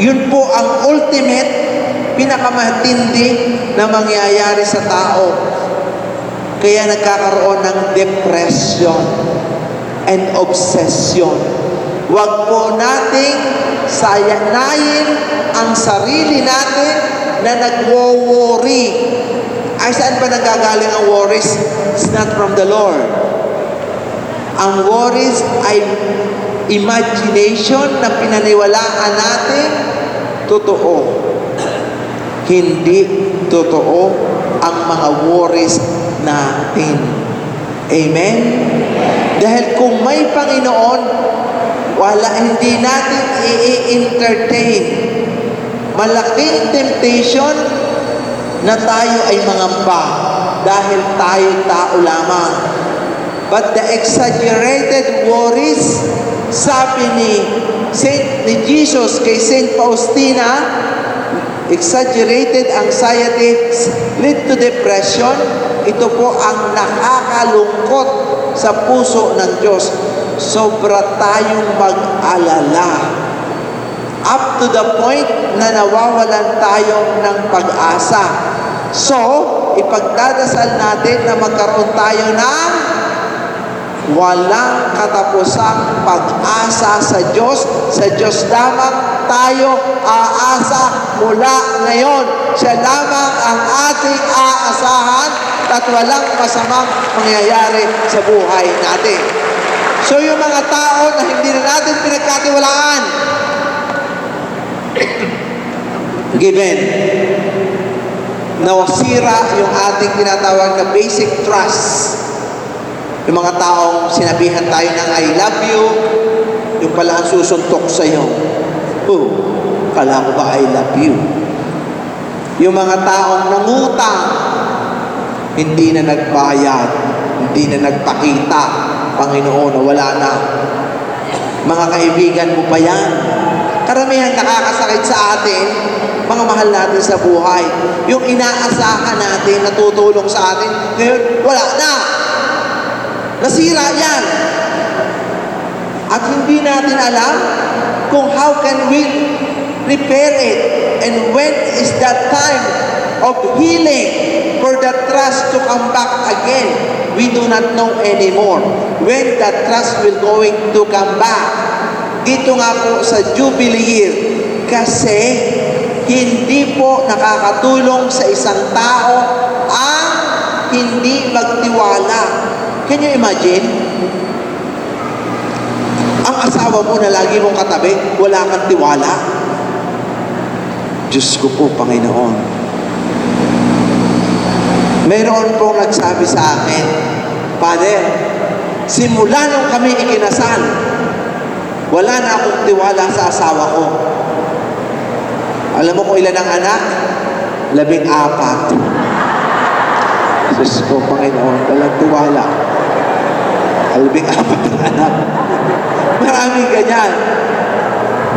Yun po ang ultimate, pinakamatindi na mangyayari sa tao. Kaya nagkakaroon ng depression and obsession. Huwag po nating sayanayin ang sarili natin na nagwo-worry. Ay, saan ba nanggagaling ang worries? It's not from the Lord. Ang worries ay imagination na pinaniwalaan natin, totoo. Hindi totoo ang mga worries natin. Amen? Dahil kung may Panginoon, hindi natin i-entertain. Malaking temptation na tayo ay mangamba dahil tayo tao lamang. But the exaggerated worries, sabi ni Jesus kay Saint Faustina, exaggerated anxieties lead to depression. Ito po ang nakakalungkot sa puso ng Diyos. Sobra tayong mag-alala. Up to the point na nawawalan tayo ng pag-asa. So, ipagdadasal natin na magkaroon tayo ng walang katapusang pag-asa sa Diyos. Sa Diyos lamang tayo aasa mula ngayon. Siya lamang ang ating aasahan at walang masamang mangyayari sa buhay natin. So yung mga tao na hindi na natin pinagkatiwalaan, given, nawasira yung ating tinatawag na basic trust. Yung mga taong sinabihan tayo ng I love you, yung pala ang susuntok sa'yo. Oh, kala ko ba I love you? Yung mga taong nangutang, hindi na nagbayad, hindi na nagpakita, Panginoon, na wala na. Mga kaibigan mo pa yan. Karamihan nakakasakit sa atin, mga mahal natin sa buhay. Yung inaasahan natin, natutulong sa atin, ngayon, wala na. Nasira yan. At hindi natin alam kung how can we repair it. And when is that time of healing for that trust to come back again? We do not know anymore when that trust will going to come back. Dito nga po sa Jubilee year, kasi hindi po nakakatulong sa isang tao ang hindi magtiwala. Can you imagine? Ang asawa mo na lagi mong katabi, wala kang tiwala. Diyos ko po, Panginoon. Mayroon pong nagsabi sa akin, Father, simula nung kami ikinasal, wala na akong tiwala sa asawa ko. Alam mo kung ilan ang anak? 14. Diyos ko, Panginoon, walang tiwala. 14 ang anak. Maraming ganyan.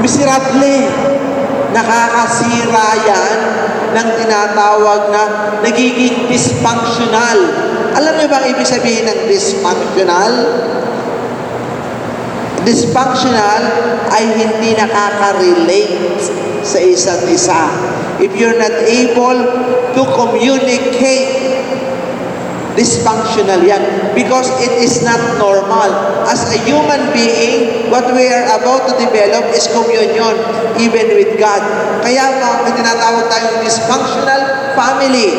Miserable. Nakakasira yan ng tinatawag na nagiging dysfunctional. Alam niyo ba ang ibig sabihin ng dysfunctional? Dysfunctional ay hindi nakaka-relate sa isa't isa. If you're not able to communicate, dysfunctional yan. Because it is not normal. As a human being, what we are about to develop is communion, even with God. Kaya may tinatawag tayong dysfunctional family,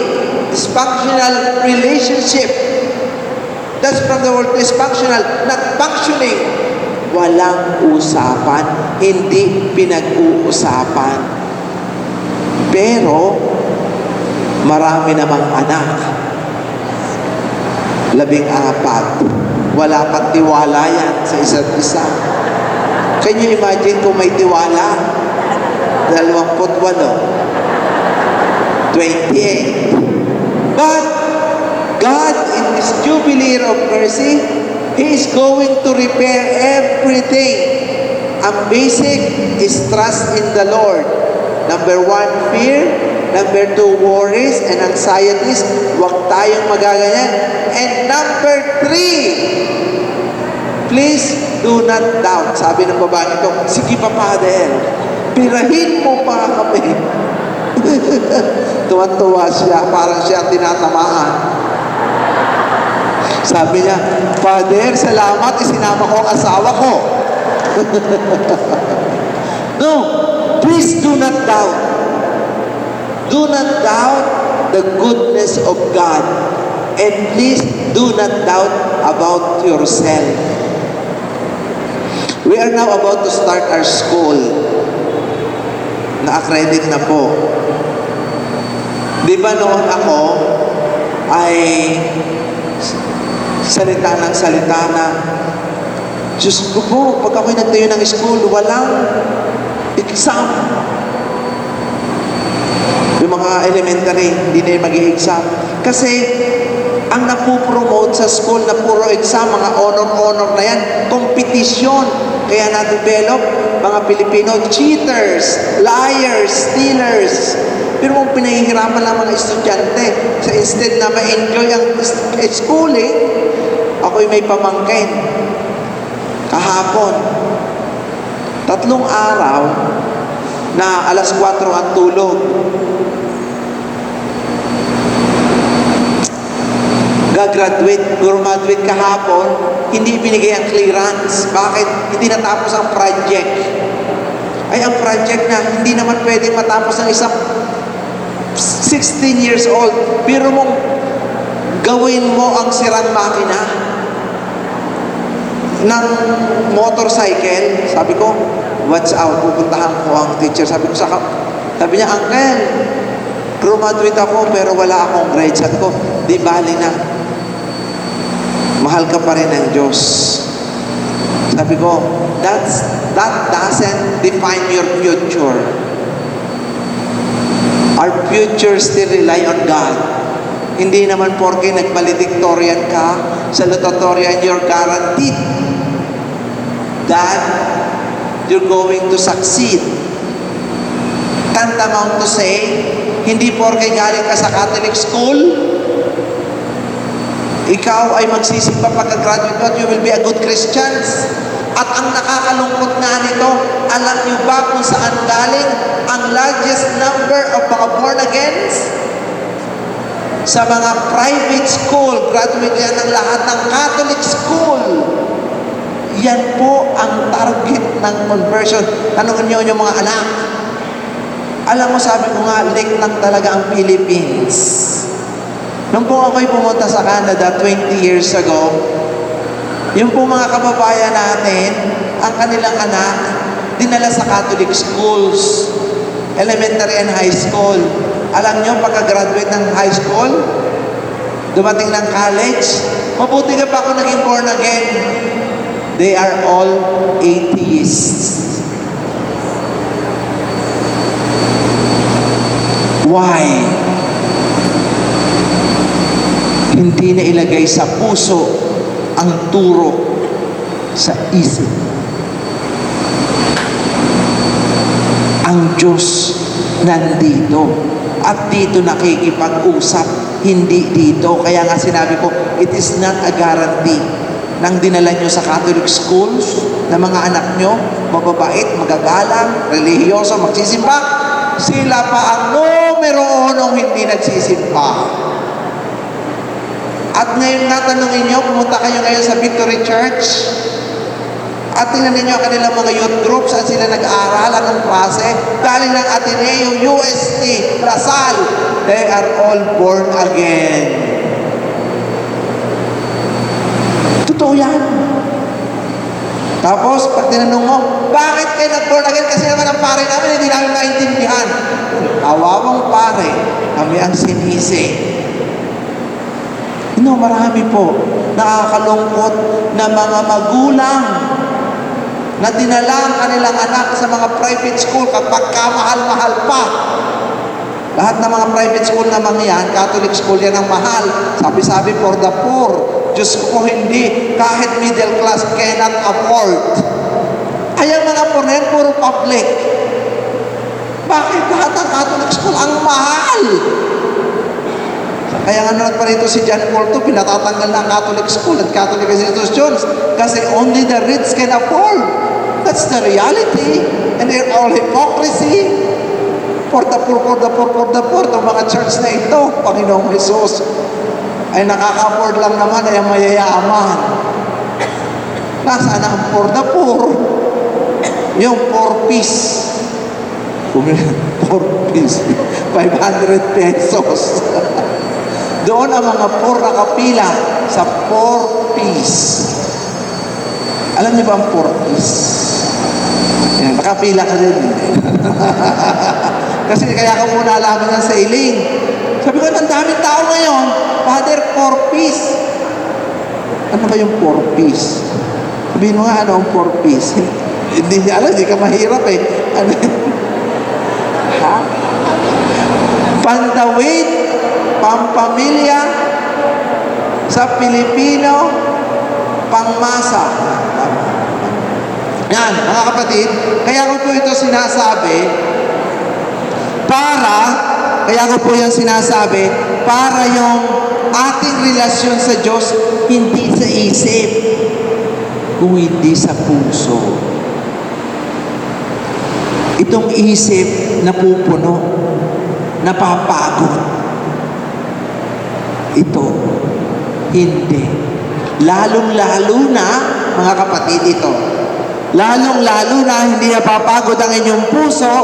dysfunctional relationship. That's from the word dysfunctional, not functioning. Walang usapan, hindi pinag-uusapan. Pero, marami namang anak. 14. Wala pang tiwala yan sa isa't isa. Can you imagine kung may tiwala? 28. But God, in this Jubilee of Mercy, He is going to repair everything. Ang basic is trust in the Lord. Number 1, fear. Number 2, worries and anxieties. Huwag tayong magaganyan. And number 3, please do not doubt. Sabi ng babae ito, sige pa, Father, pirahin mo pa kami. Tuwan-tuwa siya, parang siya ang tinatamaan. Sabi niya, Father, salamat, isinama ko ang asawa ko. No, please do not doubt. Do not doubt the goodness of God. And please do not doubt about yourself. We are now about to start our school. Na-accredit na po. Di ba noon ako ay salita na, Diyos ko po, pag ako'y nagtayo ng school, walang exam. Yung mga elementary, hindi na mag-i-exam. Kasi, ang napupromote sa school na puro exam, mga honor-honor na yan, kompetisyon. Kaya na-develop mga Pilipino, cheaters, liars, stealers. Pero kung pinahihirapan lang mga estudyante, sa instead na ma-enjoy ang schooling, ako'y may pamangkin. Kahapon, 3 araw, na alas 4 ang tulog. Graduate kahapon, hindi binigay ang clearance. Bakit? Hindi natapos ang project. Ay, ang project na hindi naman pwedeng matapos ng isang 16 years old. Pero mong gawin mo ang sirang makina ng motorcycle. Sabi ko, watch out, pupuntahan ko ang teacher. Sabi niya, Uncle, graduate ako pero wala akong grade. Sabi ko, di bali na. Mahal ka pa rin ng Diyos. Sabi ko, that doesn't define your future. Our future still rely on God. Hindi naman porke nag-valedictorian ka, salutatorian, you're guaranteed that you're going to succeed. Tantamount to say, hindi porke galing ka sa Catholic school, ikaw ay magsisimba pagka-graduate mo at you will be a good Christian. At ang nakakalungkot nga nito, alam niyo ba kung saan galing ang largest number of mga born agains? Sa mga private school, graduate yan ng lahat ng Catholic school. Yan po ang target ng conversion. Tanungin niyo yung mga anak. Alam mo, sabi ko nga, lake lang talaga ang Philippines. Nung po ako'y pumunta sa Canada 20 years ago, yung po mga kababayan natin, ang kanilang anak, dinala sa Catholic schools, elementary and high school. Alam nyo, pagka-graduate ng high school, dumating ng college, mabuti ka pa ako naging born again. They are all atheists. Why? Hindi na ilagay sa puso ang turo sa isip. Ang Diyos nandito at dito nakikipag-usap, hindi dito. Kaya nga sinabi ko, it is not a guarantee nang dinala nyo sa Catholic schools na mga anak nyo, mababait, magagalang, relihiyoso, magsisimba, sila pa ang numero 1 hindi nagsisimba. At ngayon nga tanongin nyo, pumunta kayo ngayon sa Victory Church at tingnan ninyo kanilang mga youth groups, saan sila nag-aaral, anong klase, galing ng Ateneo, UST, Lasal, they are all born again. Totoo yan. Tapos, pag tinanong mo, bakit kayo nag-born again? Kasi naman ang pare namin, hindi namin maintindihan. Kawawang pare, kami ang sinisi. No, marami po nakakalungkot na mga magulang na dinala ang kanilang anak sa mga private school kapag kamahal-mahal pa. Lahat ng mga private school naman yan, Catholic school yan ang mahal. Sabi-sabi for the poor. Diyos ko hindi, kahit middle class cannot afford. Ay, ang mga poor na yan, puro public. Bakit lahat ng Catholic school ang mahal? Kaya nga nanood pa rito si John Paul II, pinatatanggal na ang Catholic school at Catholic institutions kasi only the rich can afford. That's the reality. And they're all hypocrisy. For the poor, for the poor, for the poor. Itong mga church na ito, Panginoong Jesus, ay nakaka-afford lang naman ay ang mayayaman. Nasaan ang for the poor? Yung 4 piece. 4 piece. 500 pesos. Doon ang mga poor nakapila sa 4 piece. Alam niyo ba ang 4 piece? Yan, nakapila ka din. Kasi kaya ka muna alaman yan sa iling. Sabi ko, ang daming tao ngayon, Father, 4 piece. Ano ba yung 4 piece? Sabihin mo nga, ano ang 4 piece? Hindi niya alam, hindi ka mahirap eh. Ano? Ha? Pandawid, pampamilya, sa Pilipino, pangmasa. Yan, mga kapatid, kaya ko po ito sinasabi para yung ating relasyon sa Diyos hindi sa isip, kung hindi sa puso. Itong isip na pupuno, napapagod. Ito, hindi. Lalong-lalo na, mga kapatid, ito. Lalong-lalo na hindi napapagod ang inyong puso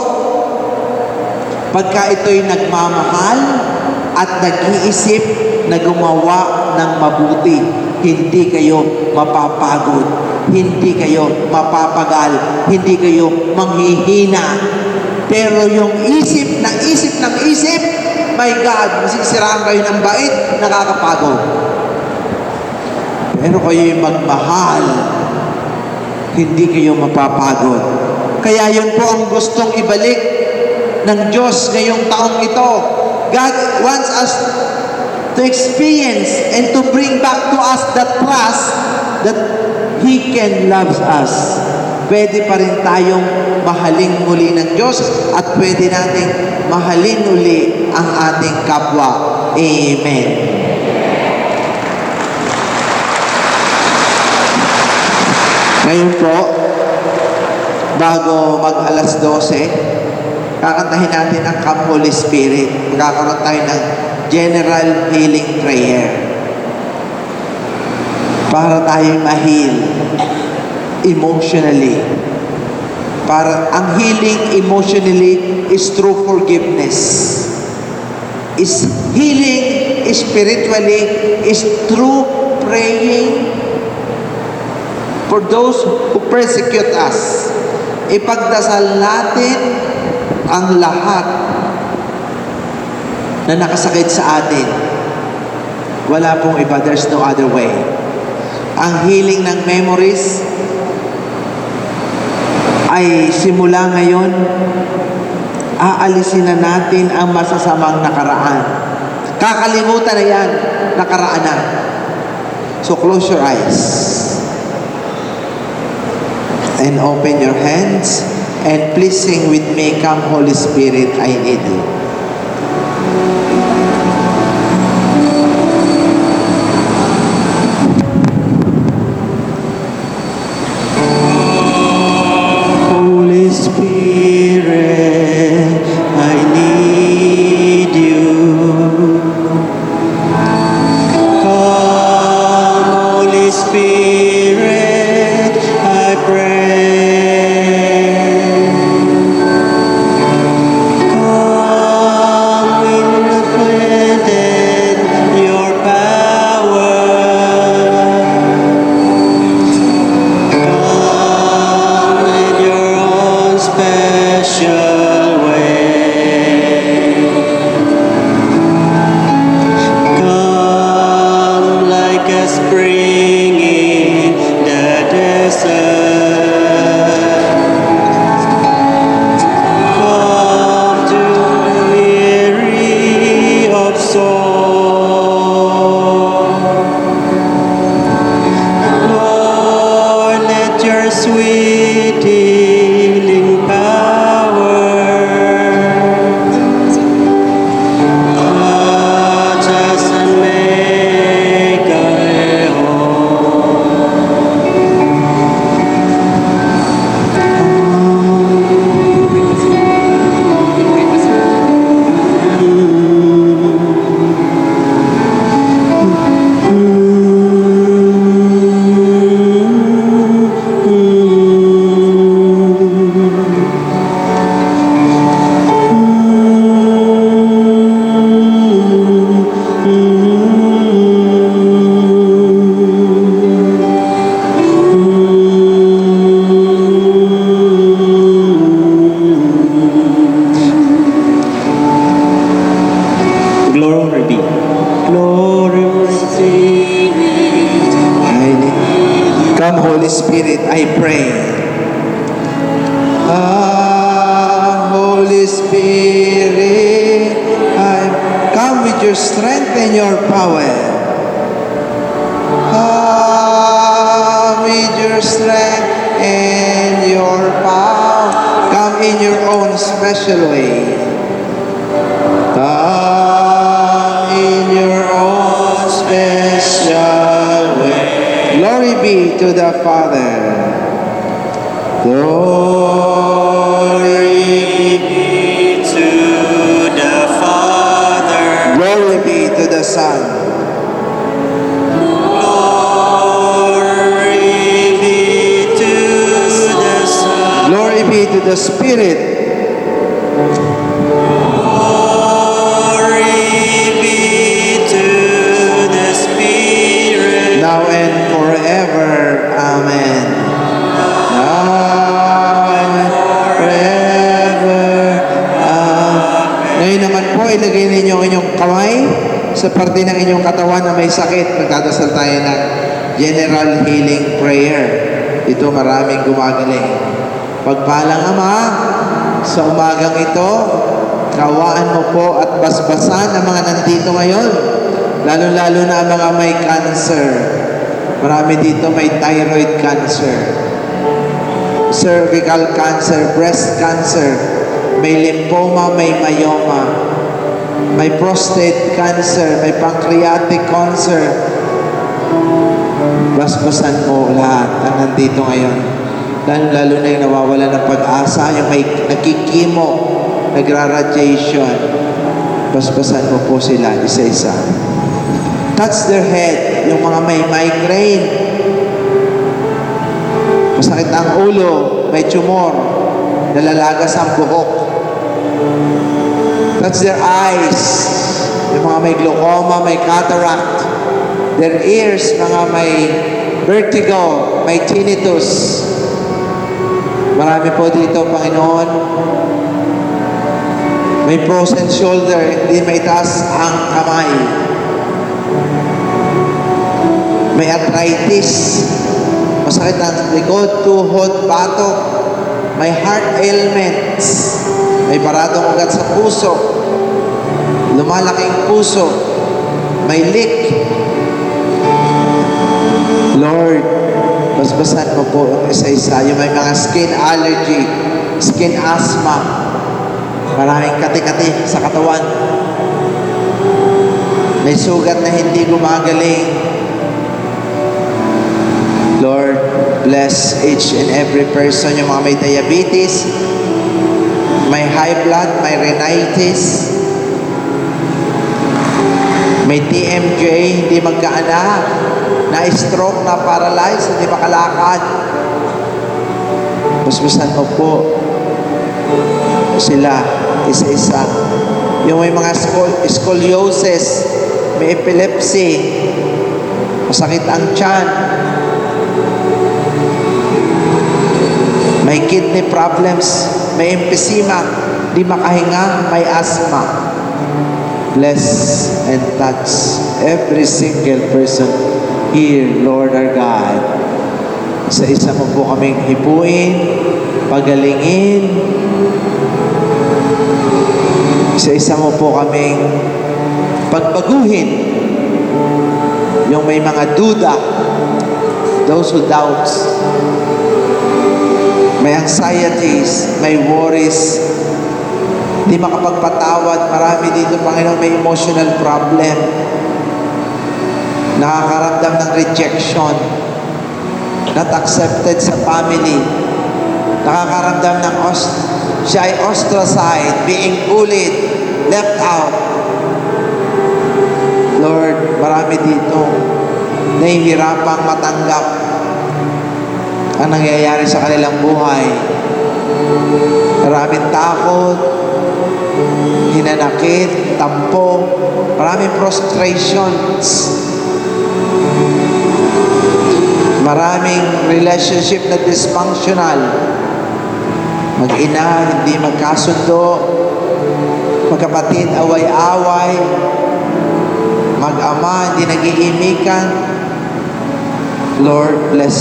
pagka ito'y nagmamahal at nag-iisip na gumawa ng mabuti. Hindi kayo mapapagod. Hindi kayo mapapagal. Hindi kayo manghihina. Pero yung isip ng isip, my God, masisiraan kayo ng bait, nakakapagod. Pero kayo'y magmahal, hindi kayo mapapagod. Kaya yun po ang gustong ibalik ng Diyos ngayong taong ito. God wants us to experience and to bring back to us that trust that He can love us. Pwede pa rin tayong mahalin muli ng Diyos at pwede nating mahalin uli ang ating kapwa. Amen. Ngayon po, bago mag-alas 12, kakantahin natin ang Come Holy Spirit. Magkakaroon tayo ng General Healing Prayer. Para tayo ma-heal emotionally. Para ang healing emotionally is through forgiveness. Is healing spiritually is through praying for those who persecute us. Ipagdasal natin ang lahat na nakasakit sa atin. Wala pong iba. There's no other way. Ang healing ng memories ay simula ngayon, aalisin na natin ang masasamang nakaraan. Kakalimutan na yan, nakaraan na. So close your eyes and open your hands and please sing with me, Come Holy Spirit, I need you. Holy Spirit, I need you. Come, Holy Spirit, I pray. Come within your power. Come in your own special way. Come like a spring in the desert. Come to the weary of soul. Lord, let your sweet healing power touch us and make us Glory be. Glory be. Come, Holy Spirit, I pray. Holy Spirit, I come with your strength and your power. Come with your strength and your power. Come in your own special way. Come in your own special way. Glory be to the Father. Glory the Son. Glory be to the Son. Glory be to the Spirit. Glory be to the Spirit. Now and forever. Amen. Now and forever. Amen. Ngayon naman po, ilagay ninyo ang inyong kamay sa parte ng inyong katawan na may sakit. Magdadasal tayo ng General Healing Prayer. Ito maraming gumagaling. Pagpalang Ama, sa umagang ito, kawaan mo po at basbasan ang mga nandito ngayon. Lalo-lalo na ang mga may cancer. Marami dito may thyroid cancer, cervical cancer, breast cancer, may lymphoma, may myoma, may prostate cancer, may pancreatic cancer. Basbasan mo lahat ang nandito ngayon. Lalo na yung nawawala ng pag-asa, yung may nakikimo, nagra-radiation. Basbasan mo po sila isa-isa. Touch their head, yung mga may migraine. Masakit ang ulo, may tumor, nalalagas ang buhok. Touch their eyes, yung mga may glaucoma, may cataract. Their ears, mga may vertigo, may tinnitus. Marami po dito, Panginoon. May frozen shoulder, hindi may taas ang kamay. May arthritis, masakit ang likod, tuhod, batok, may heart ailments, may baradong ugat sa puso, lumalaking puso, may leak. Lord, basbasan mo po ang isa-isa. Yung may mga skin allergy, skin asthma, maraming kati-kati sa katawan, may sugat na hindi gumagaling. Lord, bless each and every person, yung mga may diabetes, may high blood, may rhinitis, may TMJ, hindi magkaanak, na-stroke, na-paralyzed, hindi makalakad. Basbasan mo po sila, isa-isa. Yung may mga scoliosis, may epilepsy, masakit ang tiyan, may kidney problems, may emphysema, di makahinga, may asthma. Bless and touch every single person here, Lord our God. Isa-isa mo po kaming hipuin, pagalingin. Isa-isa mo po kaming pagbaguhin. Yung may mga duda, those who doubts, may anxieties, may worries, di makapagpatawad. Marami dito, Panginoon, may emotional problem. Nakakaramdam ng rejection, not accepted sa family. Nakakaramdam ng siya ay ostracized, being bullied, left out. Lord, marami dito nahihirapang matanggap ang nangyayari sa kanilang buhay. Maraming takot, hinanakit, tampo, maraming frustrations, maraming relationship na dysfunctional. Mag-ina, hindi magkasundo, magkapatid, away-away, mag-ama, hindi nag-iimikan. Lord, bless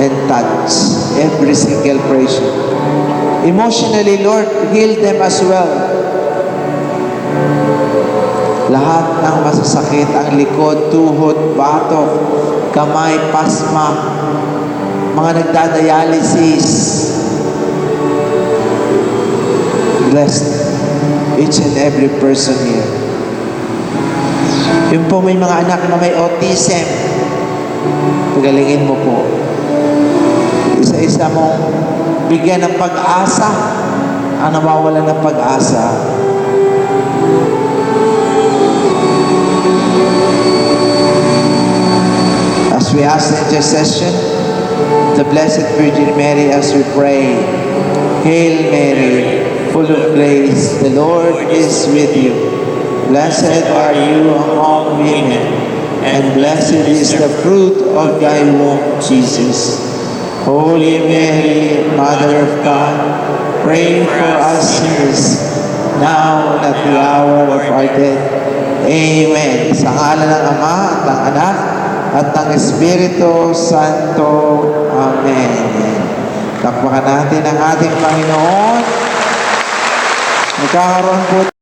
and touch every single person. Emotionally, Lord, heal them as well. Lahat ng masasakit, ang likod, tuhod, batok, kamay, pasma, mga nagdadialysis. Bless each and every person here. Yung po may mga anak na may autism, pagalingin mo po. Isa-isa mong bigyan ng pag-asa ang nawawala ng pag-asa. As we ask the intercession, the Blessed Virgin Mary, as we pray, Hail Mary, full of grace, the Lord is with you. Blessed are you among women, and blessed is the fruit of thy womb, Jesus. Holy Mary, Mother of God, pray for us sinners, now and at the hour of our death. Amen. Sa ngalan ng Ama at ng Anak at ng Espiritu Santo. Amen. Takpakan natin ang ating Panginoon. Magkakaroon po